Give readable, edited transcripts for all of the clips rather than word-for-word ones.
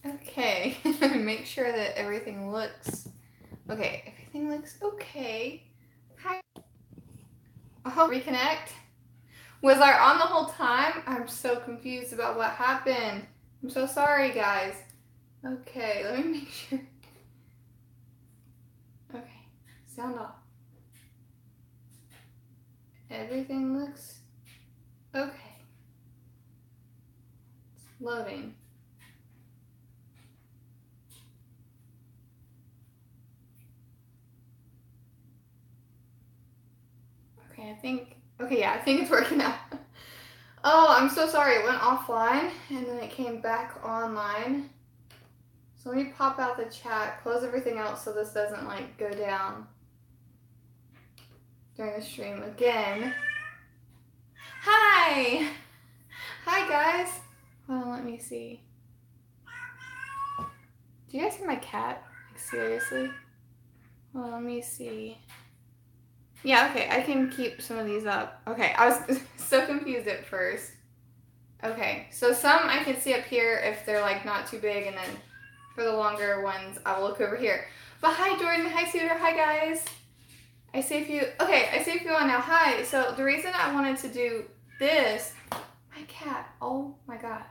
Okay, make sure that everything looks okay. Everything looks okay. Hi. Oh, reconnect. Was I on the whole time? I'm so confused about what happened. I'm so sorry, guys. Okay, let me make sure. Okay, sound off. Everything looks okay. It's loading. Okay, yeah, I think it's working now. Oh, I'm so sorry. It went offline and then it came back online. So let me pop out the chat, close everything else so this doesn't like go down during the stream again. Hi! Hi guys! Hold on, let me see. Do you guys hear my cat? Like, seriously? Well, let me see. Yeah, okay, I can keep some of these up. Okay, I was so confused at first. Okay, so some I can see up here if they're like not too big, and then for the longer ones, I will look over here. But hi Jordan, hi Suter, hi guys. I see a few, okay, I see a few on now. Hi, so the reason I wanted to do this, my cat, oh my God.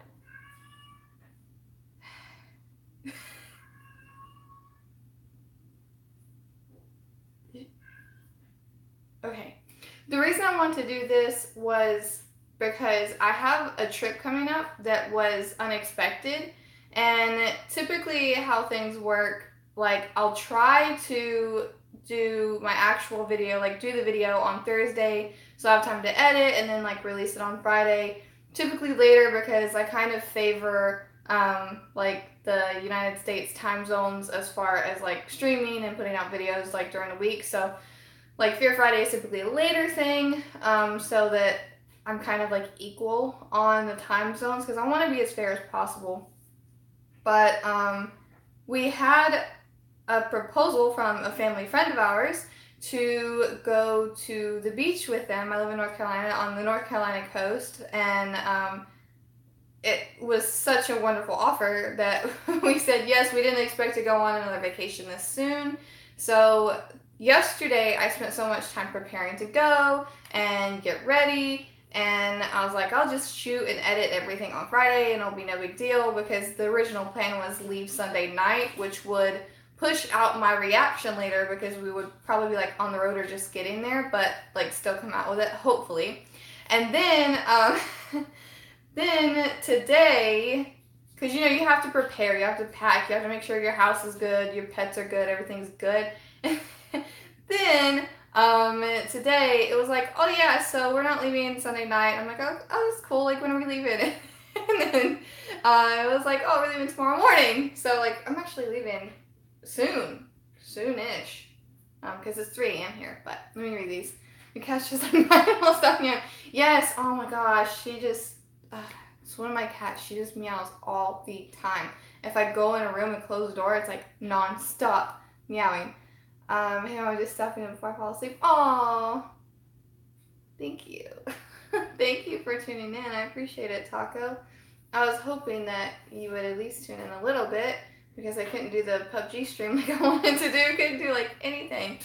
Okay, the reason I wanted to do this was because I have a trip coming up that was unexpected, and typically how things work, like I'll try to do my actual video, like do the video on Thursday so I have time to edit and then like release it on Friday, typically later because I kind of favor like the United States time zones as far as like streaming and putting out videos like during the week. So like Fear Friday is typically a later thing, so that I'm kind of like equal on the time zones because I want to be as fair as possible. But we had a proposal from a family friend of ours to go to the beach with them. I live in North Carolina, on the North Carolina coast, and it was such a wonderful offer that we said yes. We didn't expect to go on another vacation this soon. So yesterday I spent so much time preparing to go and get ready, and I was like, I'll just shoot and edit everything on Friday and it'll be no big deal, because the original plan was leave Sunday night, which would push out my reaction later because we would probably be like on the road or just getting there, but like still come out with it, hopefully. And then then today, because you know you have to prepare, you have to pack, you have to make sure your house is good, your pets are good, everything's good. Then today it was like, oh yeah, so we're not leaving Sunday night. I'm like, oh that's cool, like when are we leaving? And then it was like, oh, we're leaving tomorrow morning. So like I'm actually leaving soonish, because it's 3 a.m. here. But let me read these. The cat's just like mindful stuff. Yes, oh my gosh, she just it's one of my cats. She just meows all the time. If I go in a room and close the door, it's like non-stop meowing. Hey, I'm just stuffing him before I fall asleep. Aww. Thank you. Thank you for tuning in. I appreciate it, Taco. I was hoping that you would at least tune in a little bit, because I couldn't do the PUBG stream like I wanted to do. Couldn't do like anything.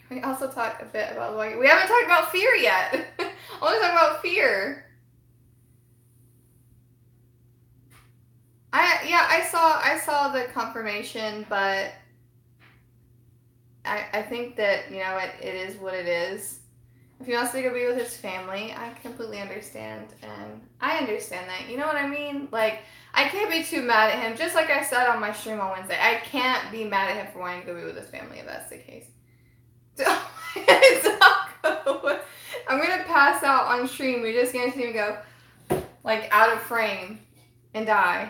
We also talked a bit about like, we haven't talked about fear yet. I want to talk about fear. I saw the confirmation, but I think that, you know, it is what it is. If he wants to go be with his family, I completely understand, and I understand that. You know what I mean? Like, I can't be too mad at him. Just like I said on my stream on Wednesday, I can't be mad at him for wanting to go be with his family if that's the case. I'm gonna pass out on stream. We're just gonna see him go like out of frame and die.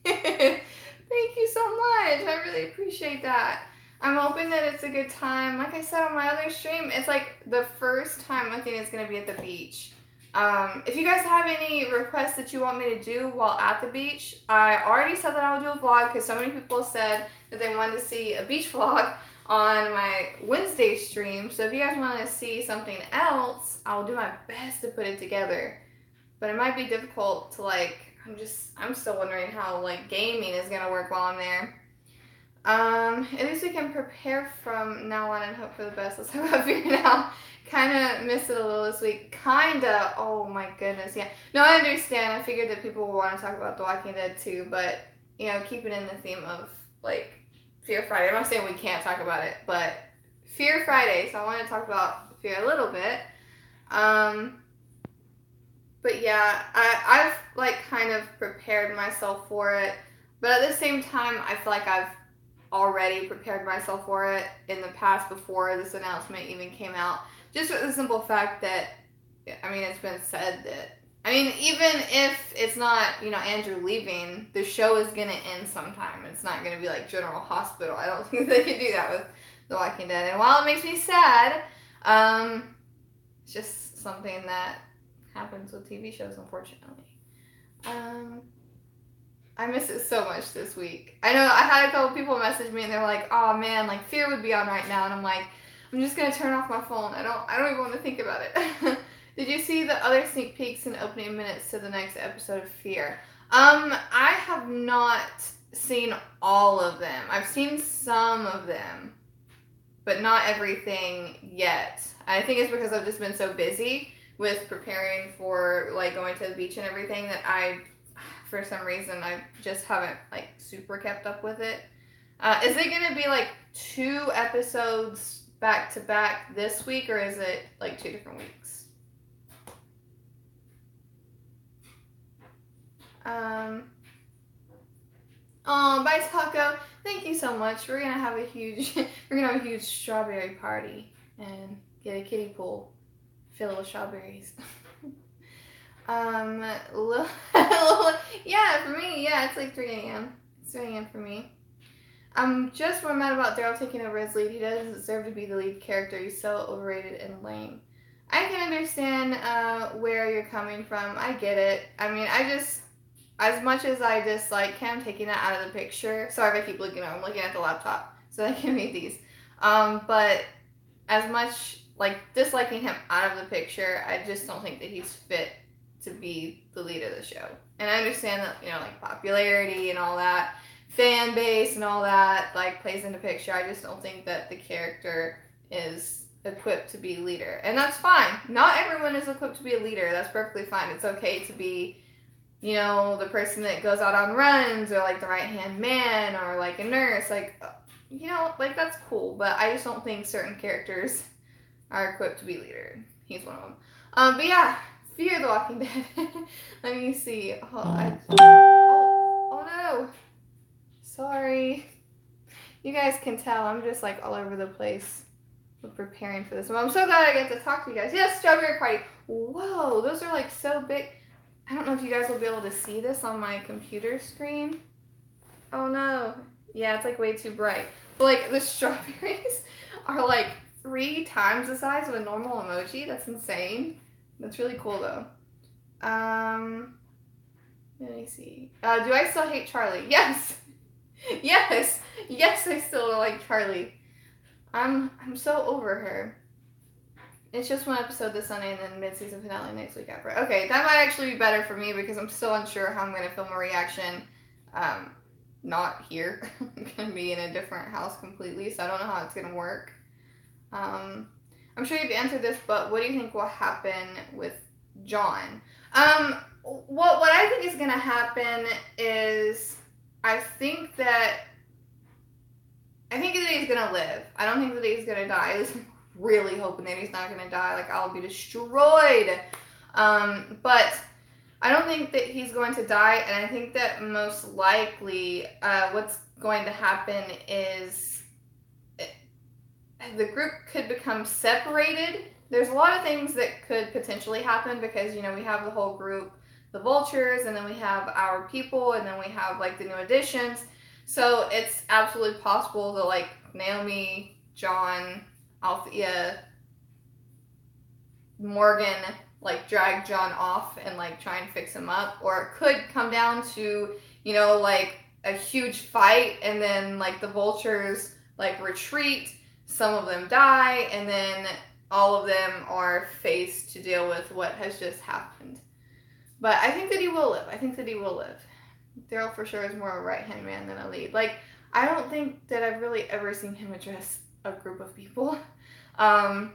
Thank you so much. I really appreciate that. I'm hoping that it's a good time. Like I said on my other stream, it's like the first time I think it's gonna be at the beach. If you guys have any requests that you want me to do while at the beach, I already said that I would do a vlog because so many people said that they wanted to see a beach vlog on my Wednesday stream. So if you guys want to see something else, I'll do my best to put it together. but it might be difficult to like, I'm still wondering how like gaming is gonna work while I'm there. At least we can prepare from now on and hope for the best. Let's talk about Fear now. Kind of missed it a little this week. Kinda. Oh my goodness, yeah. No, I understand. I figured that people would want to talk about The Walking Dead too, but, you know, keep it in the theme of, like, Fear Friday. I'm not saying we can't talk about it, but Fear Friday, so I want to talk about Fear a little bit. But yeah, I've, like, kind of prepared myself for it, but at the same time, I feel like I've already prepared myself for it in the past before this announcement even came out. Just for the simple fact that, I mean, it's been said that, I mean, even if it's not, you know, Andrew leaving, the show is going to end sometime. It's not going to be like General Hospital. I don't think they could do that with The Walking Dead. And while it makes me sad, it's just something that happens with TV shows, unfortunately. I miss it so much this week. I know I had a couple people message me and they're like, oh man, like Fear would be on right now. And I'm like, I'm just going to turn off my phone. I don't even want to think about it. Did you see the other sneak peeks and opening minutes to the next episode of Fear? I have not seen all of them. I've seen some of them, but not everything yet. I think it's because I've just been so busy with preparing for like going to the beach and everything that for some reason, I just haven't like super kept up with it. Is it going to be like 2 episodes back to back this week, or is it like 2 different weeks? Oh, bye Taco. Thank you so much. We're gonna have a huge strawberry party and get a kiddie pool filled with strawberries. Yeah, for me, yeah, it's like 3 a.m. It's 3 a.m. for me. I'm just more mad about Daryl taking over as lead. He doesn't deserve to be the lead character. He's so overrated and lame. I can understand where you're coming from. I get it. I mean, as much as I dislike him taking that out of the picture, sorry if I keep looking at him, I'm looking at the laptop so I can read these. But as much like disliking him out of the picture, I just don't think that he's fit to be the lead of the show. And I understand that, you know, like popularity and all that, fan base and all that, like plays into picture. I just don't think that the character is equipped to be leader. And that's fine. Not everyone is equipped to be a leader. That's perfectly fine. It's okay to be, you know, the person that goes out on runs, or like the right-hand man, or like a nurse. Like, you know, like that's cool. But I just don't think certain characters are equipped to be leader. He's one of them. But yeah, Fear the Walking Dead. Let me see. Oh no. Sorry. You guys can tell I'm just like all over the place with preparing for this. Well, I'm so glad I get to talk to you guys. Yes, strawberry party. Whoa, those are like so big. I don't know if you guys will be able to see this on my computer screen. Oh no. Yeah, it's like way too bright. But like the strawberries are like 3 times the size of a normal emoji. That's insane. That's really cool though. Let me see. Do I still hate Charlie? Yes. Yes. Yes, I still like Charlie. I'm so over her. It's just 1 episode this Sunday and then mid-season finale next week after. Okay, that might actually be better for me because I'm still unsure how I'm going to film a reaction. Not here. I'm going to be in a different house completely, so I don't know how it's going to work. I'm sure you've answered this, but what do you think will happen with John? What I think is going to happen is I think that he's going to live. I don't think that he's going to die. At least I'm really hoping that he's not going to die. Like, I'll be destroyed. But I don't think that he's going to die, and I think that most likely what's going to happen is the group could become separated. There's a lot of things that could potentially happen because, you know, we have the whole group, the Vultures, and then we have our people, and then we have, like, the new additions. So it's absolutely possible that, like, Naomi, John, Althea, Morgan, like, drag John off and, like, try and fix him up. Or it could come down to, you know, like, a huge fight, and then, like, the Vultures, like, retreat, some of them die, and then all of them are faced to deal with what has just happened. But I think that he will live. I think that he will live. Daryl for sure is more a right-hand man than a lead. Like, I don't think that I've really ever seen him address a group of people. And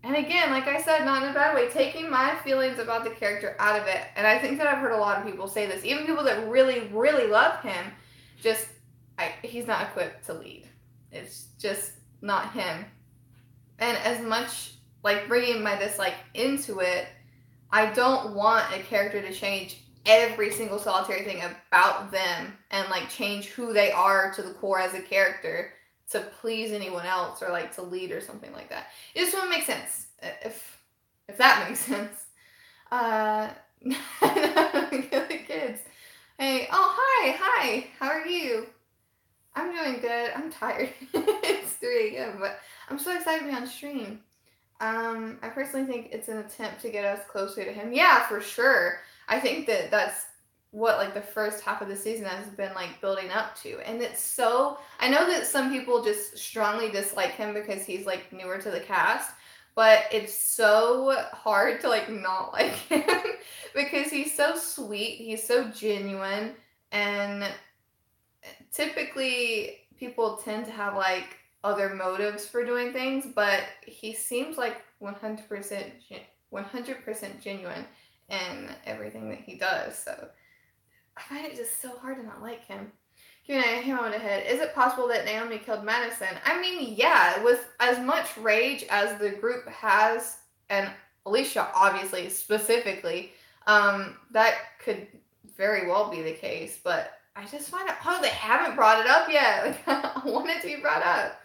again, like I said, not in a bad way, taking my feelings about the character out of it. And I think that I've heard a lot of people say this, even people that really, really love him, he's not equipped to lead. It's just not him. And as much, like, bringing my dislike into it, I don't want a character to change every single solitary thing about them and, like, change who they are to the core as a character to please anyone else or, like, to lead or something like that. It just won't make sense, if that makes sense. The kids. Hey, oh, hi, how are you? I'm doing good. I'm tired. It's 3 a.m., but I'm so excited to be on stream. I personally think it's an attempt to get us closer to him. Yeah, for sure. I think that that's what, like, the first half of the season has been, like, building up to. And it's so, I know that some people just strongly dislike him because he's, like, newer to the cast, but it's so hard to, like, not like him because he's so sweet, he's so genuine, and typically people tend to have, like, other motives for doing things, but he seems like 100% genuine in everything that he does. So I find it just so hard to not like him. Q&A, him on ahead. Is it possible that Naomi killed Madison? I mean, yeah, with as much rage as the group has, and Alicia obviously specifically, that could very well be the case, but I just find it, oh, they haven't brought it up yet. Like, I want it to be brought up.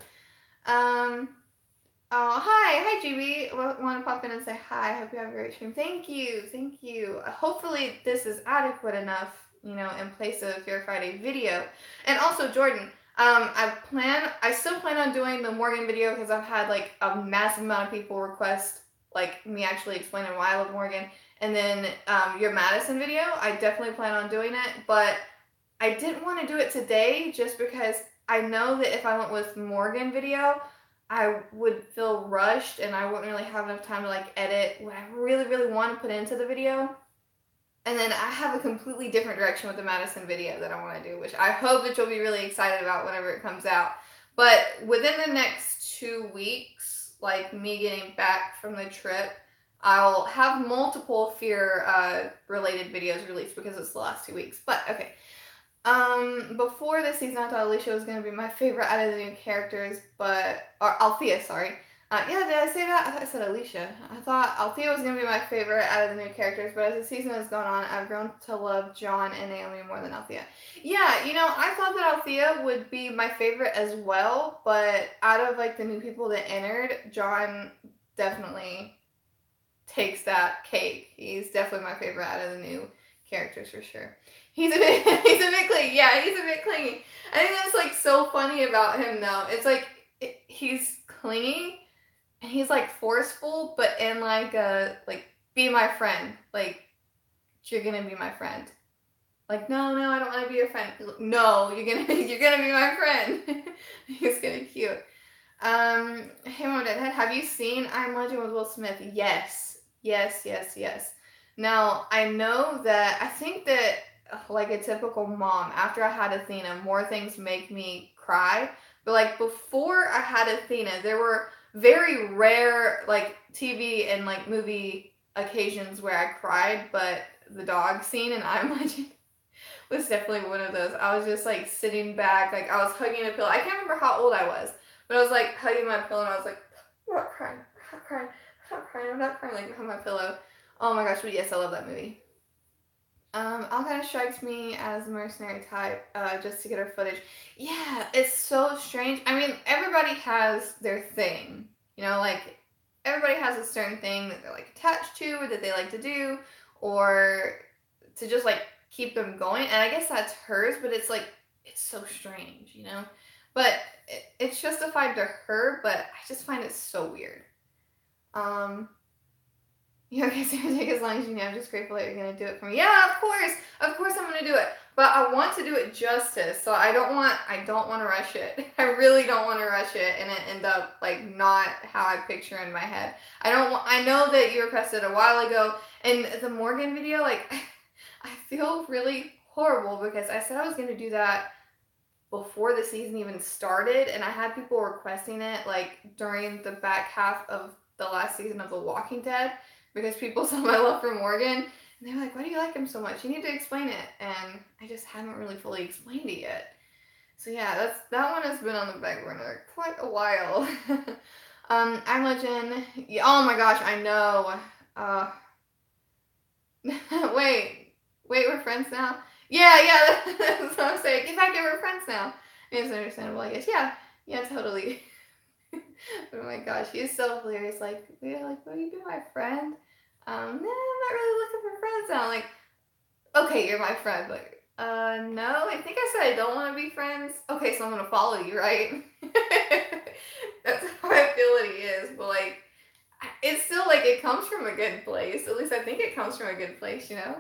Oh, hi GB. Want to pop in and say hi. Hope you have a great stream. Thank you. Hopefully this is adequate enough, you know, in place of your Friday video. And also, Jordan, I still plan on doing the Morgan video because I've had, like, a massive amount of people request, like, me actually explaining why I love Morgan. And then your Madison video, I definitely plan on doing it, but I didn't want to do it today just because I know that if I went with Morgan video, I would feel rushed and I wouldn't really have enough time to, like, edit what I really, really want to put into the video. And then I have a completely different direction with the Madison video that I want to do, which I hope that you'll be really excited about whenever it comes out. But within the next 2 weeks, like me getting back from the trip, I'll have multiple fear related videos released because it's the last 2 weeks. But okay. Before this season, I thought Alicia was going to be my favorite out of the new characters, or Althea, sorry. Yeah, did I say that? I thought I said Alicia. I thought Althea was going to be my favorite out of the new characters, but as the season has gone on, I've grown to love John and Naomi more than Althea. Yeah, you know, I thought that Althea would be my favorite as well, but out of, like, the new people that entered, John definitely takes that cake. He's definitely my favorite out of the new characters for sure. He's a bit clingy. Yeah, he's a bit clingy. I think that's, like, so funny about him though. It's like he's clingy and he's, like, forceful, but in, like, a, like, be my friend. Like, you're gonna be my friend. Like, no, I don't want to be your friend. No, you're gonna be my friend. He's kind of cute. Hey, Mom, Dad, have you seen I'm Legend with Will Smith? Yes. Now, I know that, I think that, like a typical mom, after I had Athena, more things make me cry. But, like, before I had Athena, there were very rare, like, TV and, like, movie occasions where I cried, but the dog scene in I'm Legend was definitely one of those. I was just, like, sitting back, like, I was hugging a pillow. I can't remember how old I was, but I was, like, hugging my pillow, and I was like, I'm not crying, like, behind my pillow. Oh my gosh, but yes, I love that movie. All kind of strikes me as a mercenary type, just to get her footage. Yeah, it's so strange. I mean, everybody has their thing, you know, like, everybody has a certain thing that they're, like, attached to, or that they like to do, or to just, like, keep them going, and I guess that's hers, but it's, like, it's so strange, you know? But it's justified to her, but I just find it so weird. Yeah, okay, so take as long as you need. I'm just grateful that you're going to do it for me. Yeah, of course I'm going to do it. But I want to do it justice, so I don't want to rush it. I really don't want to rush it and it end up, like, not how I picture in my head. I know that you requested a while ago, in the Morgan video, like, I feel really horrible because I said I was going to do that before the season even started, and I had people requesting it, like, during the back half of the last season of The Walking Dead, because people saw my love for Morgan, and they were like, why do you like him so much? You need to explain it, and I just haven't really fully explained it yet. So yeah, that one has been on the back burner quite a while. I'm Legend. Yeah, oh my gosh, I know. Wait, we're friends now? Yeah, that's what I'm saying. Get back here, we're friends now. It's understandable, I guess. Yeah, totally. Oh my gosh, he's so hilarious. Like, will you be my friend? No, I'm not really looking for friends now. I'm like, okay, you're my friend, but no, I think I said I don't want to be friends. Okay, so I'm gonna follow you, right? That's how I feel it is, but like, it's still like it comes from a good place. At least I think it comes from a good place, you know?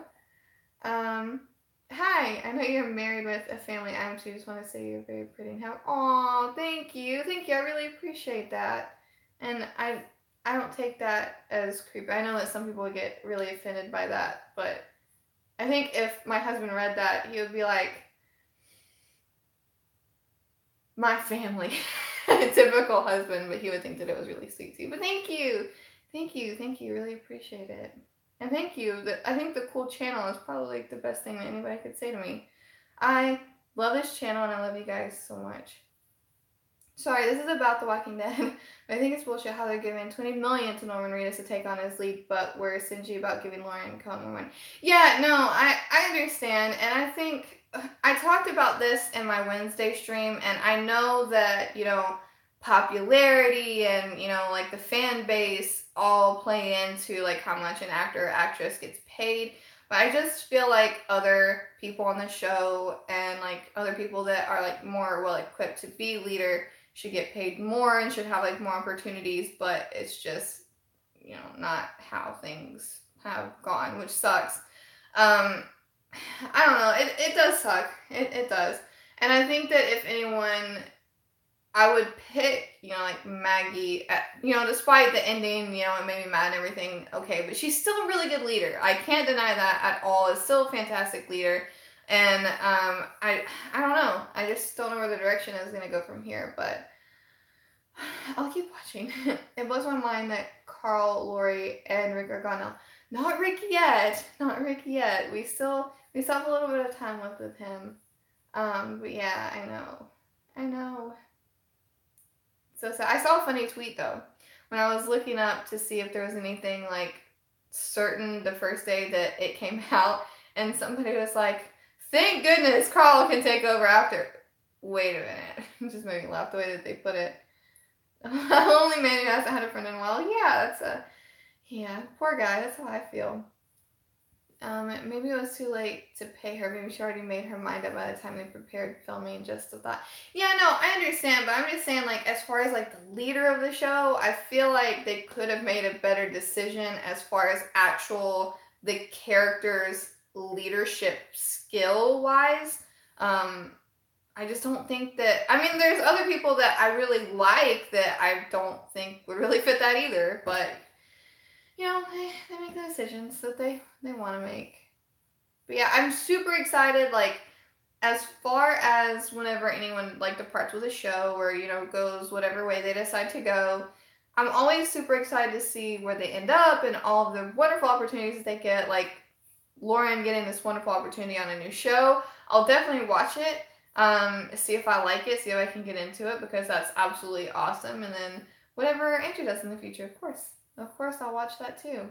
Hi, I know you're married with a family. I too just want to say you're very pretty and how. Aw, thank you. I really appreciate that. And I don't take that as creepy. I know that some people would get really offended by that, but I think if my husband read that, he would be like, my family. Typical husband, but he would think that it was really sweet too. But thank you. Really appreciate it. And thank you. I think the cool channel is probably like the best thing that anybody could say to me. I love this channel and I love you guys so much. Sorry, this is about The Walking Dead. I think it's bullshit how they're giving $20 million to Norman Reedus to take on his lead, but we're stingy about giving Lauren Cohen one. Yeah, no, I understand, and I think I talked about this in my Wednesday stream, and I know that, you know, popularity and, you know, like the fan base all play into like how much an actor or actress gets paid. But I just feel like other people on the show and like other people that are like more well equipped to be leader should get paid more and should have like more opportunities, but it's just, you know, not how things have gone, which sucks. I don't know, it does suck. It does. And I think that if anyone, I would pick, you know, like Maggie, you know, despite the ending, you know, it made me mad and everything, okay, but she's still a really good leader. I can't deny that at all. It's still a fantastic leader. And I don't know. I just don't know where the direction is going to go from here, but I'll keep watching. It blows my mind that Carl, Lori, and Rick are gone now. Not Rick yet. We still have a little bit of time left with him. But yeah, I know. So I saw a funny tweet though when I was looking up to see if there was anything like certain the first day that it came out, and somebody was like, "Thank goodness Carl can take over after." Wait a minute, it just made me laugh the way that they put it. Only man who hasn't had a friend in a while. Yeah, poor guy. That's how I feel. Maybe it was too late to pay her. Maybe she already made her mind up by the time they prepared filming. Just a thought. Yeah, no, I understand, but I'm just saying, like, as far as like the leader of the show, I feel like they could have made a better decision as far as actual the characters' leadership skill wise. I just don't think that. I mean, there's other people that I really like that I don't think would really fit that either, but. You know, they make the decisions that they want to make. But yeah, I'm super excited, like, as far as whenever anyone, like, departs with a show or, you know, goes whatever way they decide to go, I'm always super excited to see where they end up and all of the wonderful opportunities they get, like Lauren getting this wonderful opportunity on a new show. I'll definitely watch it, see if I like it, see if I can get into it, because that's absolutely awesome. And then whatever Andrew does in the future, of course, I'll watch that too.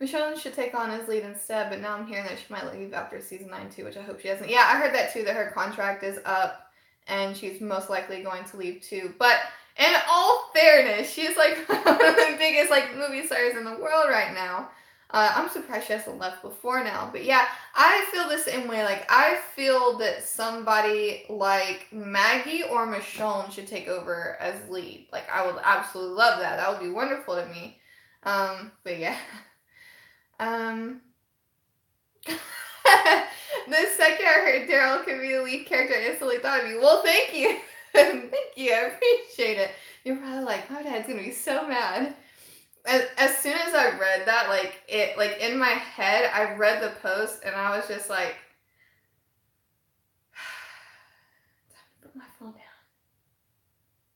Michonne should take on his lead instead, but now I'm hearing that she might leave after season 9 too, which I hope she doesn't. Yeah, I heard that too, that her contract is up and she's most likely going to leave too. But in all fairness, she's like one of the biggest like movie stars in the world right now. I'm surprised she hasn't left before now. But yeah, I feel the same way. Like, I feel that somebody like Maggie or Michonne should take over as lead. Like, I would absolutely love that. That would be wonderful to me. But yeah. The second I heard Daryl could be the lead character, I instantly thought of you. Well, thank you. Thank you. I appreciate it. You're probably like, my dad's going to be so mad. as soon as I read that, like, it, like, in my head, I read the post, and I was just like, time to put my phone down.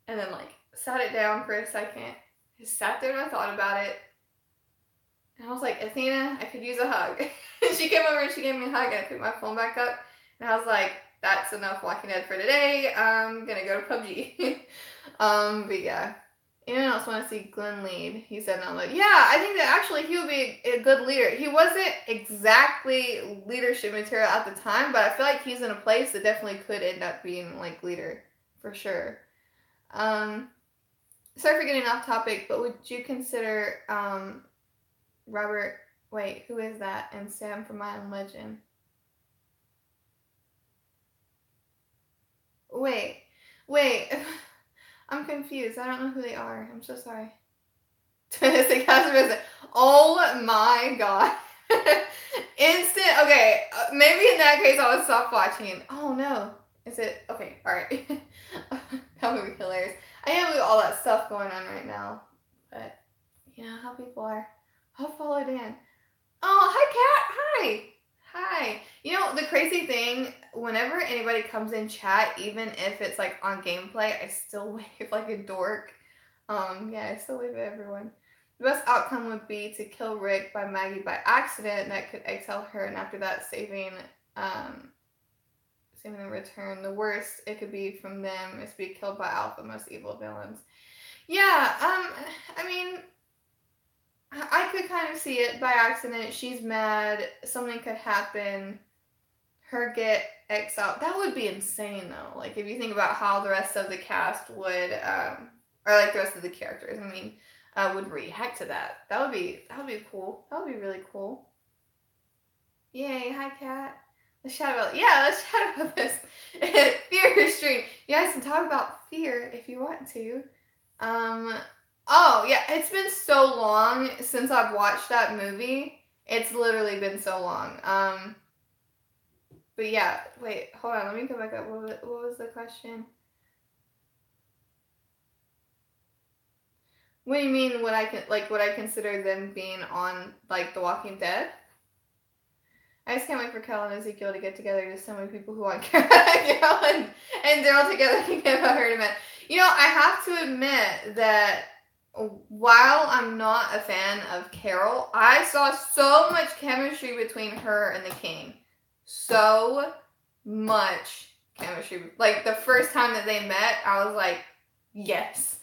And then, like, sat it down for a second, just sat there and I thought about it, and I was like, Athena, I could use a hug. And she came over and she gave me a hug, and I picked my phone back up, and I was like, that's enough Walking Dead for today. I'm gonna go to PUBG. But yeah. Anyone else want to see Glenn lead? He said no. Like, yeah, I think that actually he would be a good leader. He wasn't exactly leadership material at the time, but I feel like he's in a place that definitely could end up being like leader for sure. Sorry for getting off topic, but would you consider Robert? Wait, who is that? And Sam from My Own Legend. Wait. I'm confused. I don't know who they are. I'm so sorry. Oh my god. Instant. Okay, maybe in that case I would stop watching. Oh no. Is it? Okay, alright. That would be hilarious. I can't believe all that stuff going on right now. But, you know how people are. I'll follow Dan. Oh, hi, Kat. Hi. Hi. You know, the crazy thing, whenever anybody comes in chat, even if it's like on gameplay, I still wave like a dork. Yeah, I still wave at everyone. The best outcome would be to kill Rick by Maggie by accident. That could exile her, and after that, saving the return. The worst it could be from them is to be killed by Alpha, most evil villains. Yeah, I mean, I could kind of see it by accident. She's mad. Something could happen. Her get exiled. That would be insane, though. Like, if you think about how the rest of the cast would, or like the rest of the characters, I mean, would react to that. That would be cool. That would be really cool. Yay! Hi, Kat. Let's chat about this. Fear stream. You guys can talk about fear if you want to. Oh, yeah, it's been so long since I've watched that movie. It's literally been so long. But yeah, wait, hold on, let me go back up. What was the question? What do you mean would I consider them being on, like, The Walking Dead? I just can't wait for Kel and Ezekiel to get together. There's so many people who want Carol and Daryl together to give a herd event. You know, I have to admit that while I'm not a fan of Carol, I saw so much chemistry between her and the King. So much chemistry. Like, the first time that they met, I was like, yes.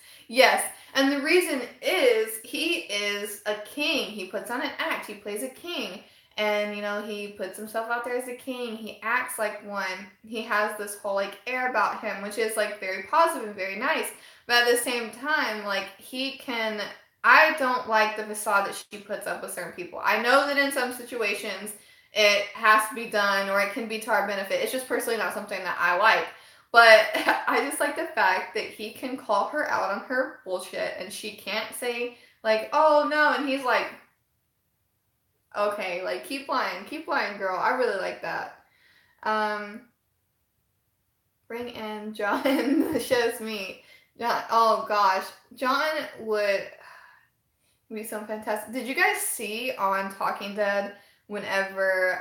And the reason is, he is a king. He puts on an act. He plays a king. And, you know, he puts himself out there as a king. He acts like one. He has this whole, like, air about him, which is, like, very positive and very nice. But at the same time, like, I don't like the facade that she puts up with certain people. I know that in some situations it has to be done, or it can be to our benefit. It's just personally not something that I like. But I just like the fact that he can call her out on her bullshit, and she can't say, like, oh, no, and he's like, okay, like, keep lying, girl. I really like that. Bring in John, the show's me. John, oh gosh, John would be so fantastic. Did you guys see on Talking Dead whenever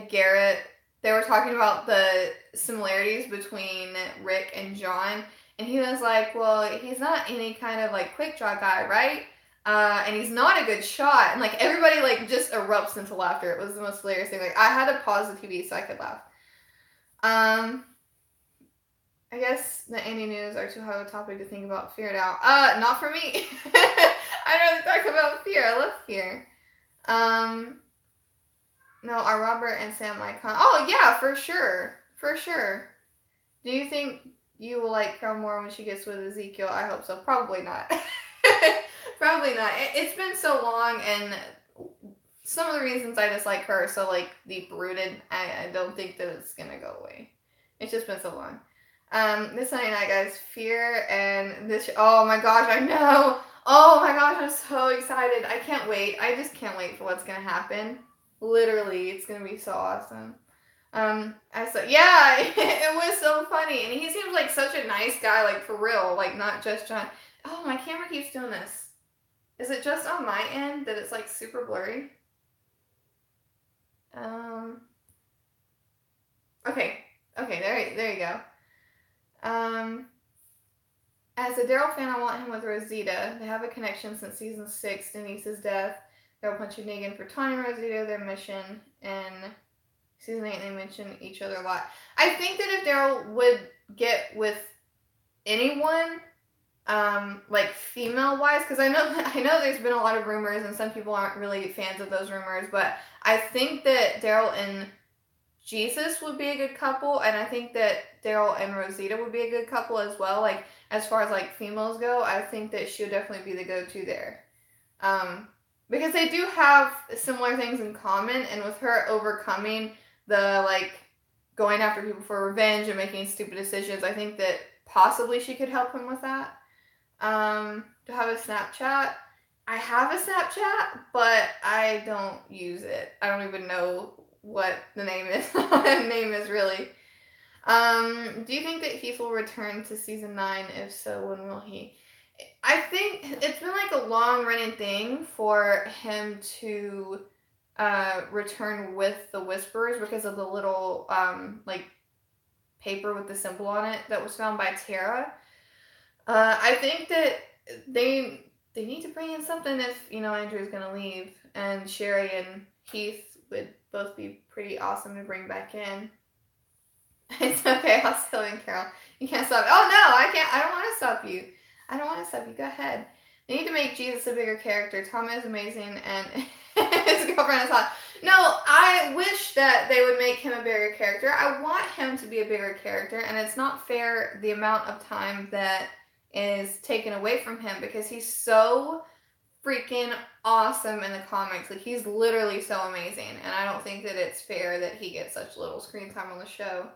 Garrett, they were talking about the similarities between Rick and John, and he was like, well, he's not any kind of, like, quick draw guy, right? And he's not a good shot. And, like, everybody, like, just erupts into laughter. It was the most hilarious thing. Like, I had to pause the TV so I could laugh. I guess the Andy news are too hard of a topic to think about fear now. Not for me. I'd rather talk about fear. I love fear. No, are Robert and Sam icon? Oh, yeah, for sure. For sure. Do you think you will like Carol more when she gets with Ezekiel? I hope so. Probably not. Probably not. It's been so long, and some of the reasons I dislike her are so, like, deep-rooted. I don't think that it's gonna go away. It's just been so long. This Sunday night, guys, fear and this. Oh my gosh, I know. Oh my gosh, I'm so excited. I can't wait. I just can't wait for what's gonna happen. Literally, it's gonna be so awesome. Yeah, it was so funny, and he seems like such a nice guy, like, for real, like, not just John. Oh, my camera keeps doing this. Is it just on my end that it's like super blurry? Okay. Okay, there you go. As a Daryl fan, I want him with Rosita. They have a connection since season 6, Denise's death. Daryl punching Negan for taunting Rosita, their mission. And season 8, they mention each other a lot. I think that if Daryl would get with anyone, like female-wise, because I know there's been a lot of rumors, and some people aren't really fans of those rumors, but I think that Daryl and Jesus would be a good couple, and I think that Daryl and Rosita would be a good couple as well. Like, as far as like females go, I think that she would definitely be the go-to there. Because they do have similar things in common, and with her overcoming the like going after people for revenge and making stupid decisions, I think that possibly she could help him with that. Do I have a Snapchat? I have a Snapchat, but I don't use it. I don't even know what the name is. Name is really. Do you think that Heath will return to season 9? If so, when will he? I think it's been like a long running thing for him to return with the Whisperers because of the little like paper with the symbol on it that was found by Tara. I think that they need to bring in something if, you know, Andrew's gonna leave, and Sherry and Heath would both be pretty awesome to bring back in. It's okay, I'll still in Carol. You can't stop. Oh no, I can't. I don't want to stop you. I don't want to stop you. Go ahead. They need to make Jesus a bigger character. Tom is amazing, and his girlfriend is hot. No, I wish that they would make him a bigger character. I want him to be a bigger character, and it's not fair the amount of time that is taken away from him because he's so freaking awesome in the comics. Like, he's literally so amazing, and I don't think that it's fair that he gets such little screen time on the show.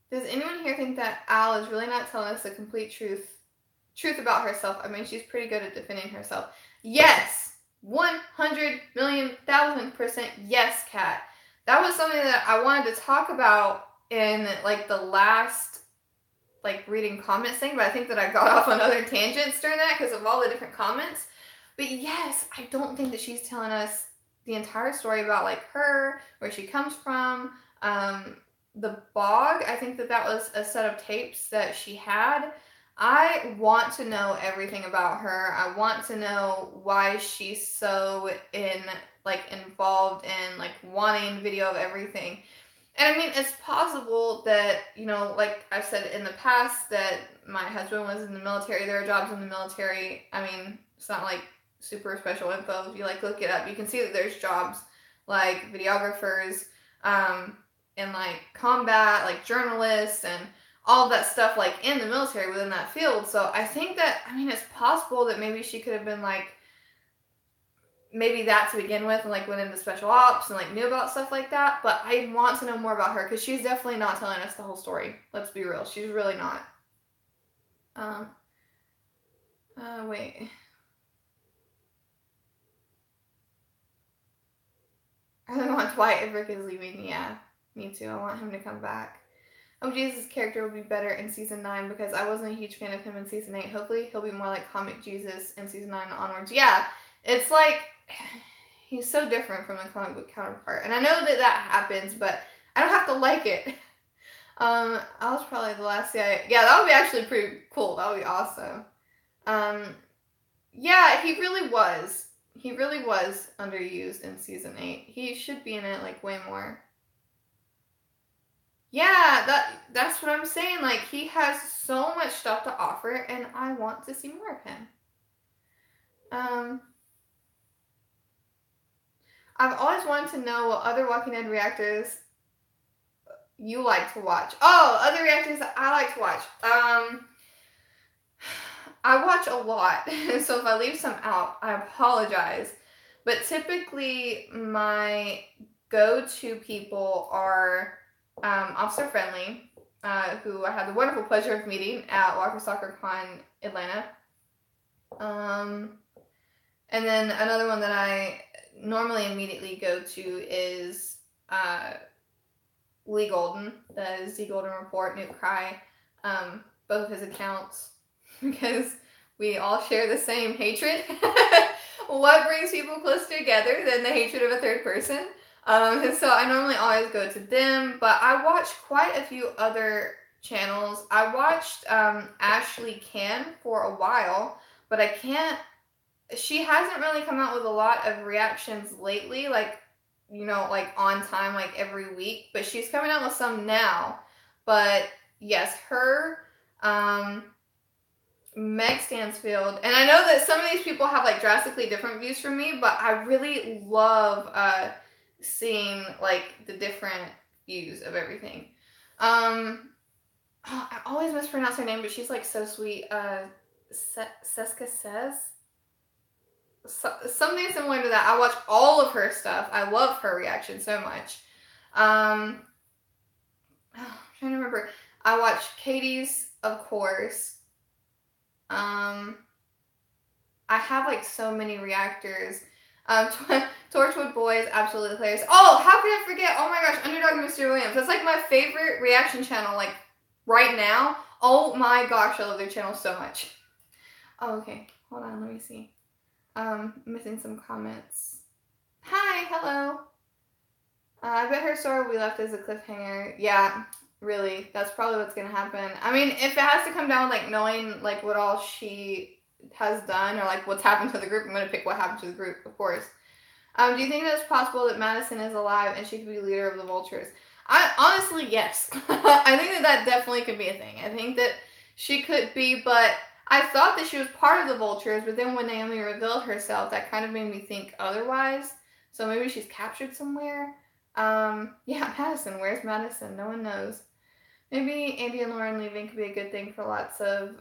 Does anyone here think that Al is really not telling us the complete truth about herself? I mean, she's pretty good at defending herself. Yes! 100,000,000% yes, Kat. That was something that I wanted to talk about in, like, the last, like, reading comments thing, but I think that I got off on other tangents during that because of all the different comments. But yes, I don't think that she's telling us the entire story about, like, her, where she comes from, the bog. I think that was a set of tapes that she had. I want to know everything about her. I want to know why she's so involved in like wanting video of everything. And I mean, it's possible that, you know, like I've said in the past, that my husband was in the military. There are jobs in the military. I mean, it's not like super special info. If you like look it up, you can see that there's jobs like videographers, and like combat, like journalists and all of that stuff, like in the military within that field. So I think that, I mean, it's possible that maybe she could have been like, maybe that to begin with, and like went into special ops and like knew about stuff like that. But I want to know more about her because she's definitely not telling us the whole story. Let's be real. She's really not. Wait. I really want Dwight if Rick is leaving. Yeah. Me too. I want him to come back. Oh, Jesus' character will be better in season 9 because I wasn't a huge fan of him in season 8. Hopefully he'll be more like comic Jesus in season 9 onwards. Yeah, it's like, he's so different from the comic book counterpart. And I know that happens, but I don't have to like it. I was probably the last guy. Yeah, that would be actually pretty cool. That would be awesome. Yeah, he really was. He really was underused in season 8. He should be in it like way more. Yeah, that's what I'm saying. Like, he has so much stuff to offer, and I want to see more of him. I've always wanted to know what other Walking Dead reactors you like to watch. Oh, other reactors that I like to watch. I watch a lot, so if I leave some out, I apologize. But typically, my go-to people are Officer Friendly, who I had the wonderful pleasure of meeting at Walker Soccer Con Atlanta. And then another one that I normally immediately go to is Lee Golden, the Z Golden Report, Nuke Cry, both of his accounts, because we all share the same hatred. What brings people close together than the hatred of a third person? So I normally always go to them, but I watch quite a few other channels. I watched Ashley Can for a while, but I can't. She hasn't really come out with a lot of reactions lately, like, you know, like on time, like every week. But she's coming out with some now. But yes, her, Meg Stansfield, and I know that some of these people have like drastically different views from me, but I really love seeing like the different views of everything. I always mispronounce her name, but she's like so sweet. Seska says something similar to that. I watch all of her stuff. I love her reaction so much. I'm trying to remember. I watch Katie's, of course. I have like so many reactors. Torchwood Boys, absolutely hilarious. Oh, how could I forget? Oh my gosh, Underdog Mr. Williams. That's like my favorite reaction channel, like right now. Oh my gosh, I love their channel so much. Oh, okay. Hold on, let me see. Missing some comments. Hi, hello. I bet her story will be left as a cliffhanger. Yeah, really. That's probably what's gonna happen. I mean, if it has to come down like knowing like what all she has done or like what's happened to the group, I'm gonna pick what happened to the group, of course. Do you think that it's possible that Madison is alive and she could be leader of the Vultures? Honestly, yes. I think that definitely could be a thing. I think that she could be, but I thought that she was part of the Vultures, but then when Naomi revealed herself, that kind of made me think otherwise. So maybe she's captured somewhere. Yeah, Madison. Where's Madison? No one knows. Maybe Andy and Lauren leaving could be a good thing for lots of,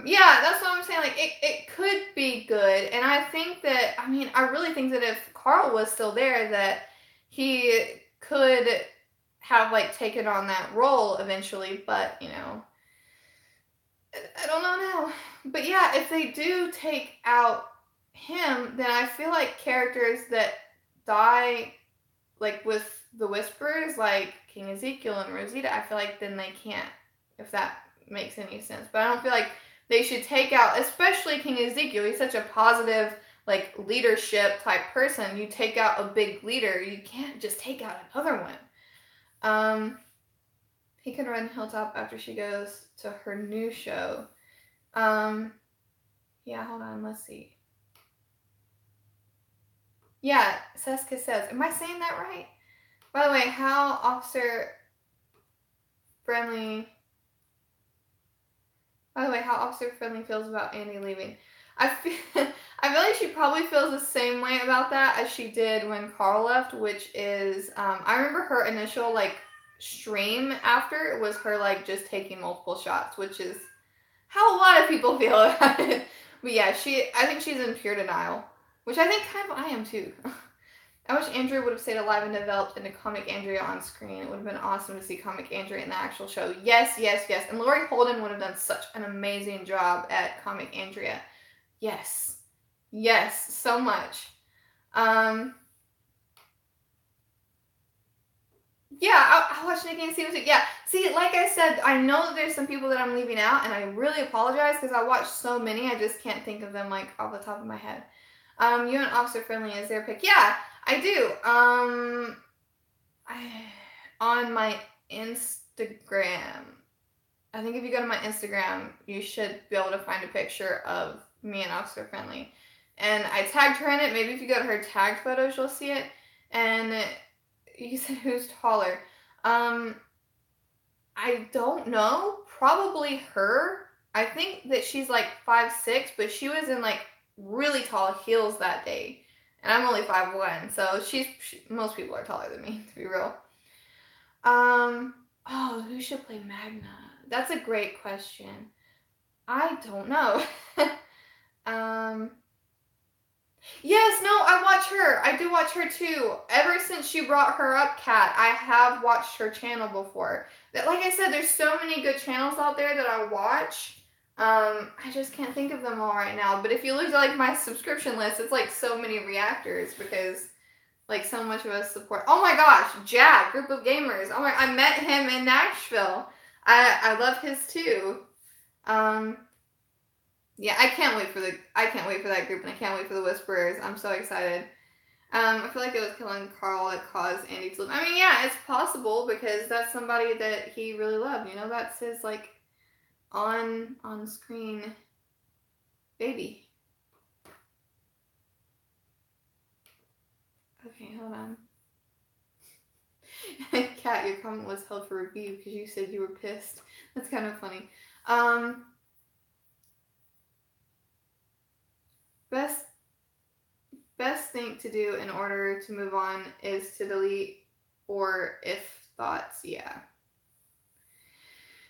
yeah, that's what I'm saying. Like, it could be good. And I think that, I mean, I really think that if Carl was still there, that he could have, like, taken on that role eventually. But, you know, I don't know now. But yeah, if they do take out him, then I feel like characters that die, like, with the Whispers, like King Ezekiel and Rosita, I feel like then they can't, if that makes any sense. But I don't feel like they should take out, especially King Ezekiel. He's such a positive, like, leadership type person. You take out a big leader, you can't just take out another one. He can run Hilltop after she goes to her new show. Yeah, hold on, let's see. Yeah, Seska says, am I saying that right? By the way, how officer friendly feels about Andy leaving. I feel like she probably feels the same way about that as she did when Carl left, which is, I remember her initial, like, stream after, it was her, like, just taking multiple shots, which is how a lot of people feel about it. But yeah, I think she's in pure denial, which I think kind of I am too. I wish Andrea would have stayed alive and developed into Comic Andrea on screen. It would have been awesome to see Comic Andrea in the actual show. Yes, yes, yes. And Laurie Holden would have done such an amazing job at Comic Andrea. Yes. Yes, so much. Yeah, I'll watch Nikki and Steven too. Yeah, see, like I said, I know that there's some people that I'm leaving out, and I really apologize because I watched so many, I just can't think of them, like, off the top of my head. You and Officer Friendly is their pick. Yeah, I do. On my Instagram, I think if you go to my Instagram, you should be able to find a picture of me and Officer Friendly. And I tagged her in it. Maybe if you go to her tagged photos, you'll see it. And you said who's taller? I don't know. Probably her. I think that she's like 5'6", but she was in like really tall heels that day. And I'm only 5'1", so most people are taller than me, to be real. Oh, who should play Magna? That's a great question. I don't know. Yes, no, I watch her. I do watch her too. Ever since she brought her up, Kat, I have watched her channel before. Like I said, there's so many good channels out there that I watch. I just can't think of them all right now. But if you look at like my subscription list, it's like so many reactors because like so much of us support. Oh my gosh, Jack, Group of Gamers. Oh my, I met him in Nashville. I love his too. Yeah, I can't wait for that group, and I can't wait for the Whisperers. I'm so excited. I feel like it was killing Carl that caused Andy to leave. I mean, yeah, it's possible because that's somebody that he really loved. You know, that's his like on screen baby. Okay, hold on. Kat, your comment was held for review because you said you were pissed. That's kind of funny. Best thing to do in order to move on is to delete or if thoughts.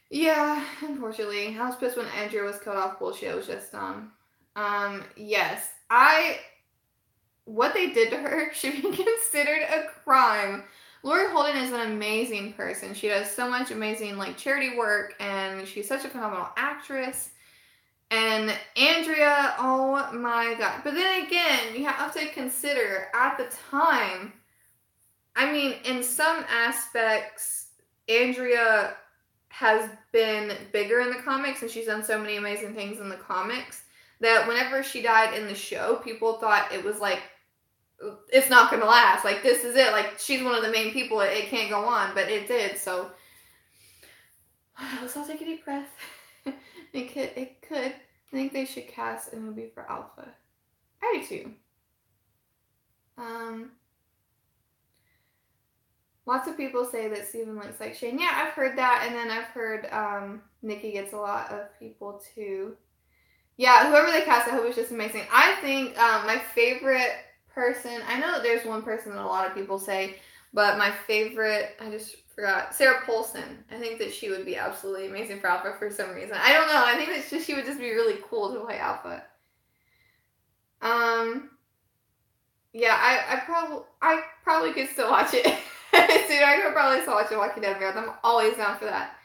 Yeah, unfortunately. I was pissed when Andrea was killed off. Bullshit. It was just yes. What they did to her should be considered a crime. Lori Holden is an amazing person. She does so much amazing like charity work, and she's such a phenomenal actress. And Andrea, oh my god. But then again, you have to consider at the time, I mean, in some aspects, Andrea has been bigger in the comics, and she's done so many amazing things in the comics that whenever she died in the show, people thought it was like, it's not going to last. Like, this is it. Like, she's one of the main people. It can't go on, but it did. So, let's all take a deep breath. It could. I think they should cast a movie for Alpha. I do too. Lots of people say that Steven looks like Shane. Yeah, I've heard that, and then I've heard Nikki gets a lot of people too. Yeah, whoever they cast, I hope it's just amazing. I think my favorite person, I know that there's one person that a lot of people say, but my favorite, I just forgot, Sarah Paulson. I think that she would be absolutely amazing for Alpha for some reason. I don't know. I think that she would just be really cool to play Alpha. Yeah, I probably could still watch it. Dude, I could probably still watch it Walking Dead Marathon. I'm always down for that.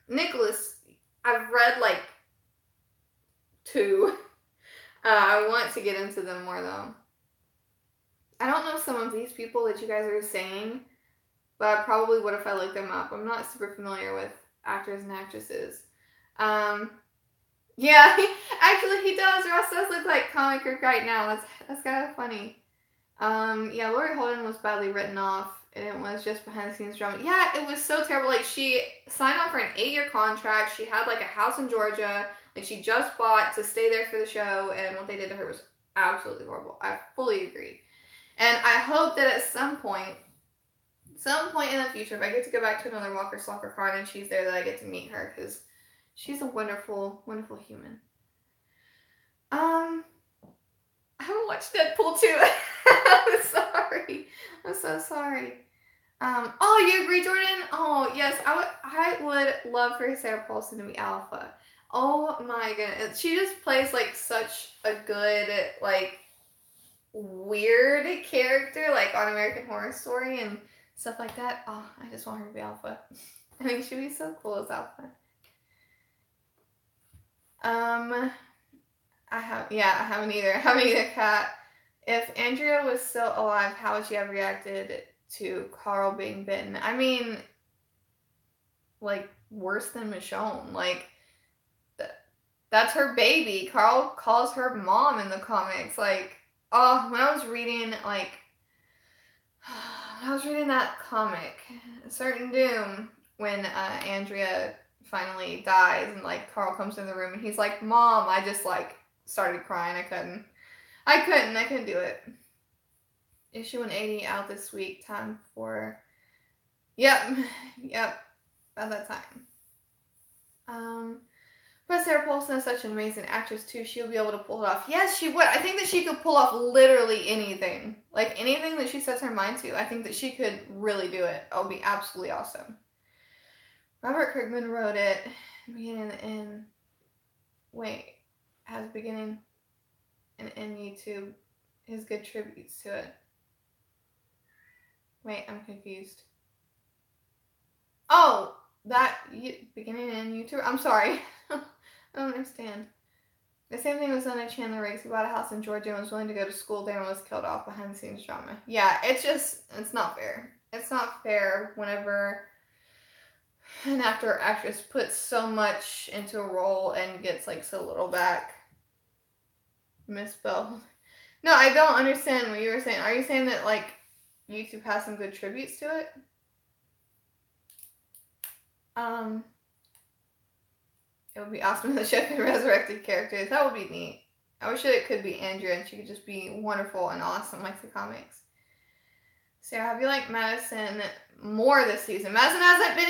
Nicholas, I've read like 2. I want to get into them more though. I don't know some of these people that you guys are saying, but I probably would if I looked them up. I'm not super familiar with actors and actresses. Yeah, actually he does. Ross does look like comic book right now. That's kind of funny. Yeah, Lori Holden was badly written off, and it was just behind the scenes drama. Yeah, it was so terrible. Like, she signed on for an 8-year contract. She had like a house in Georgia, like she just bought to stay there for the show, and what they did to her was absolutely horrible. I fully agree. And I hope that at some point in the future, if I get to go back to another Walker Stalker Con and she's there, that I get to meet her, because she's a wonderful, wonderful human. I haven't watched Deadpool 2. I'm sorry. I'm so sorry. Oh, you agree, Jordan? Oh, yes. I would love for Sarah Paulson to be Alpha. Oh my goodness. She just plays like such a good, like, weird character, like on American Horror Story and stuff like that. Oh, I just want her to be Alpha. I think she'd be so cool as Alpha. I haven't either, Kat. If Andrea was still alive, how would she have reacted to Carl being bitten? I mean, like, worse than Michonne. Like, that's her baby. Carl calls her mom in the comics. Like, oh, when I was reading that comic, Certain Doom, when Andrea finally dies and like Carl comes in the room and he's like, Mom, I just like started crying. I couldn't do it. Issue 180 out this week. Time for, yep, about that time. But Sarah Paulson is such an amazing actress too. She'll be able to pull it off. Yes, she would. I think that she could pull off literally anything. Like anything that she sets her mind to. I think that she could really do it. It would be absolutely awesome. Robert Kirkman wrote it. Beginning and has beginning and end YouTube. His good tributes to it. Wait, I'm confused. Oh, that beginning and YouTube. I'm sorry. I don't understand. The same thing was done at Chandler Riggs. He bought a house in Georgia and was willing to go to school there and was killed off behind the scenes drama. Yeah, it's not fair. It's not fair whenever an actor or actress puts so much into a role and gets like so little back. Misspelled. No, I don't understand what you were saying. Are you saying that like YouTube has some good tributes to it? It would be awesome if the show could resurrected characters. That would be neat. I wish that it could be Andrea and she could just be wonderful and awesome like the comics. Sarah, have you liked Madison more this season? Madison hasn't been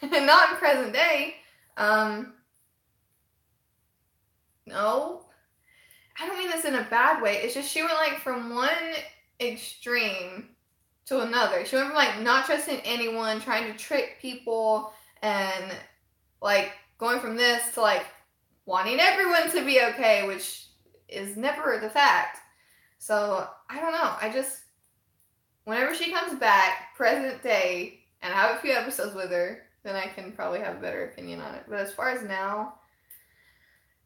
in, and not in present day. No. I don't mean this in a bad way. It's just she went like from one extreme to another. She went from like not trusting anyone, trying to trick people, and like going from this to like wanting everyone to be okay, which is never the fact. So I don't know. I just, whenever she comes back, present day, and I have a few episodes with her, then I can probably have a better opinion on it. But as far as now,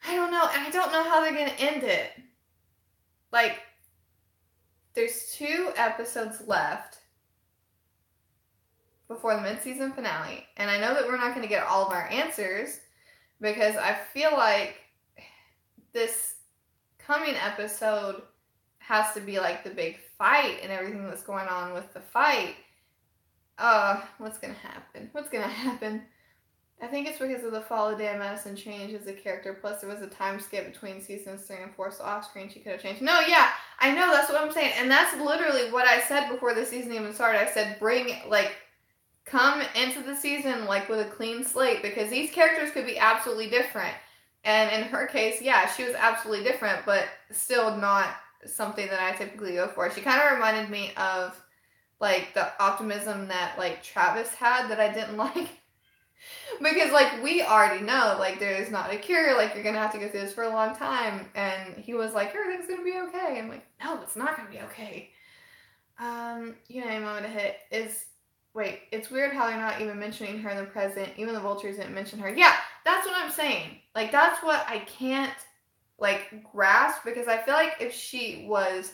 I don't know. And I don't know how they're going to end it. Like, there's 2 episodes left before the mid-season finale. And I know that we're not going to get all of our answers because I feel like this coming episode has to be like the big fight and everything that's going on with the fight. What's going to happen? What's going to happen? I think it's because of the fall of Dan Madison changed as a character. Plus, there was a time skip between seasons 3 and 4, so off screen she could have changed. No, yeah, I know, that's what I'm saying. And that's literally what I said before the season even started. I said, come into the season, like, with a clean slate, because these characters could be absolutely different. And in her case, yeah, she was absolutely different, but still not something that I typically go for. She kind of reminded me of, like, the optimism that, like, Travis had that I didn't like. Because, like, we already know, like, there's not a cure, like, you're gonna have to go through this for a long time, and he was like, everything's gonna be okay. I'm like, no, it's not gonna be okay. You know, a moment to hit is, wait, it's weird how they're not even mentioning her in the present, even the Vultures didn't mention her. Yeah, that's what I'm saying. Like, that's what I can't, like, grasp, because I feel like if she was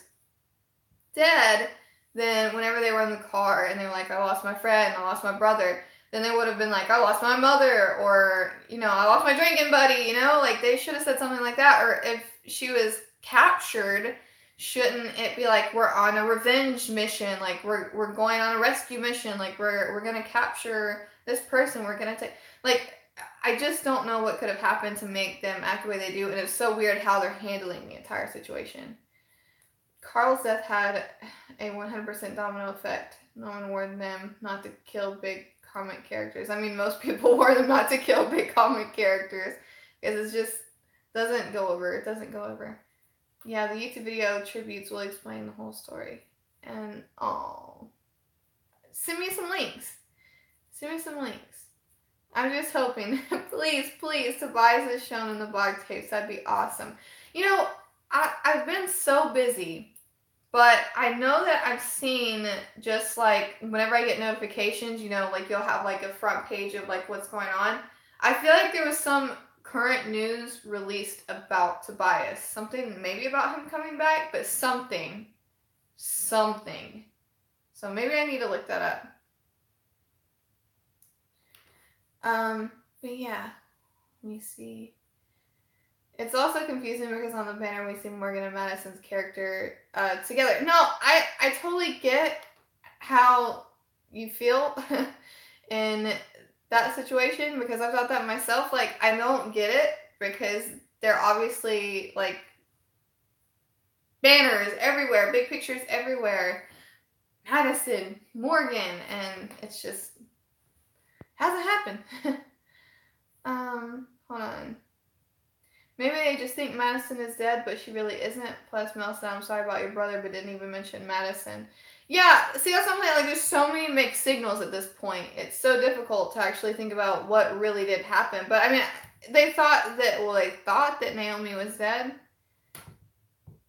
dead, then whenever they were in the car, and they were like, I lost my friend, I lost my brother, then they would have been like, I lost my mother, or, you know, I lost my drinking buddy, you know? Like, they should have said something like that. Or if she was captured, shouldn't it be like, we're on a revenge mission, like, we're going on a rescue mission, like, we're gonna capture this person, we're gonna take, like, I just don't know what could have happened to make them act the way they do, and it's so weird how they're handling the entire situation. Carl's death had a 100% domino effect. No one warned them not to kill big comic characters. I mean, most people warn them not to kill big comic characters because it just doesn't go over. It doesn't go over. Yeah, the YouTube video tributes will explain the whole story. And, send me some links. Send me some links. I'm just hoping, please, Tobias is shown in the blog tapes. That'd be awesome. You know, I've been so busy. But I know that I've seen, just like, whenever I get notifications, you know, like, you'll have, like, a front page of, like, what's going on. I feel like there was some current news released about Tobias. Something, maybe about him coming back, but something. So maybe I need to look that up. But yeah. Let me see. It's also confusing because on the banner we see Morgan and Madison's character together. No, I totally get how you feel in that situation, because I thought that myself. Like, I don't get it because they're obviously, like, banners everywhere, big pictures everywhere. Madison, Morgan, and it's just hasn't happened. Hold on. Maybe they just think Madison is dead, but she really isn't. Plus, Mel said, I'm sorry about your brother, but didn't even mention Madison. Yeah, see, that's something, like, there's so many mixed signals at this point. It's so difficult to actually think about what really did happen. But, I mean, they thought that Naomi was dead.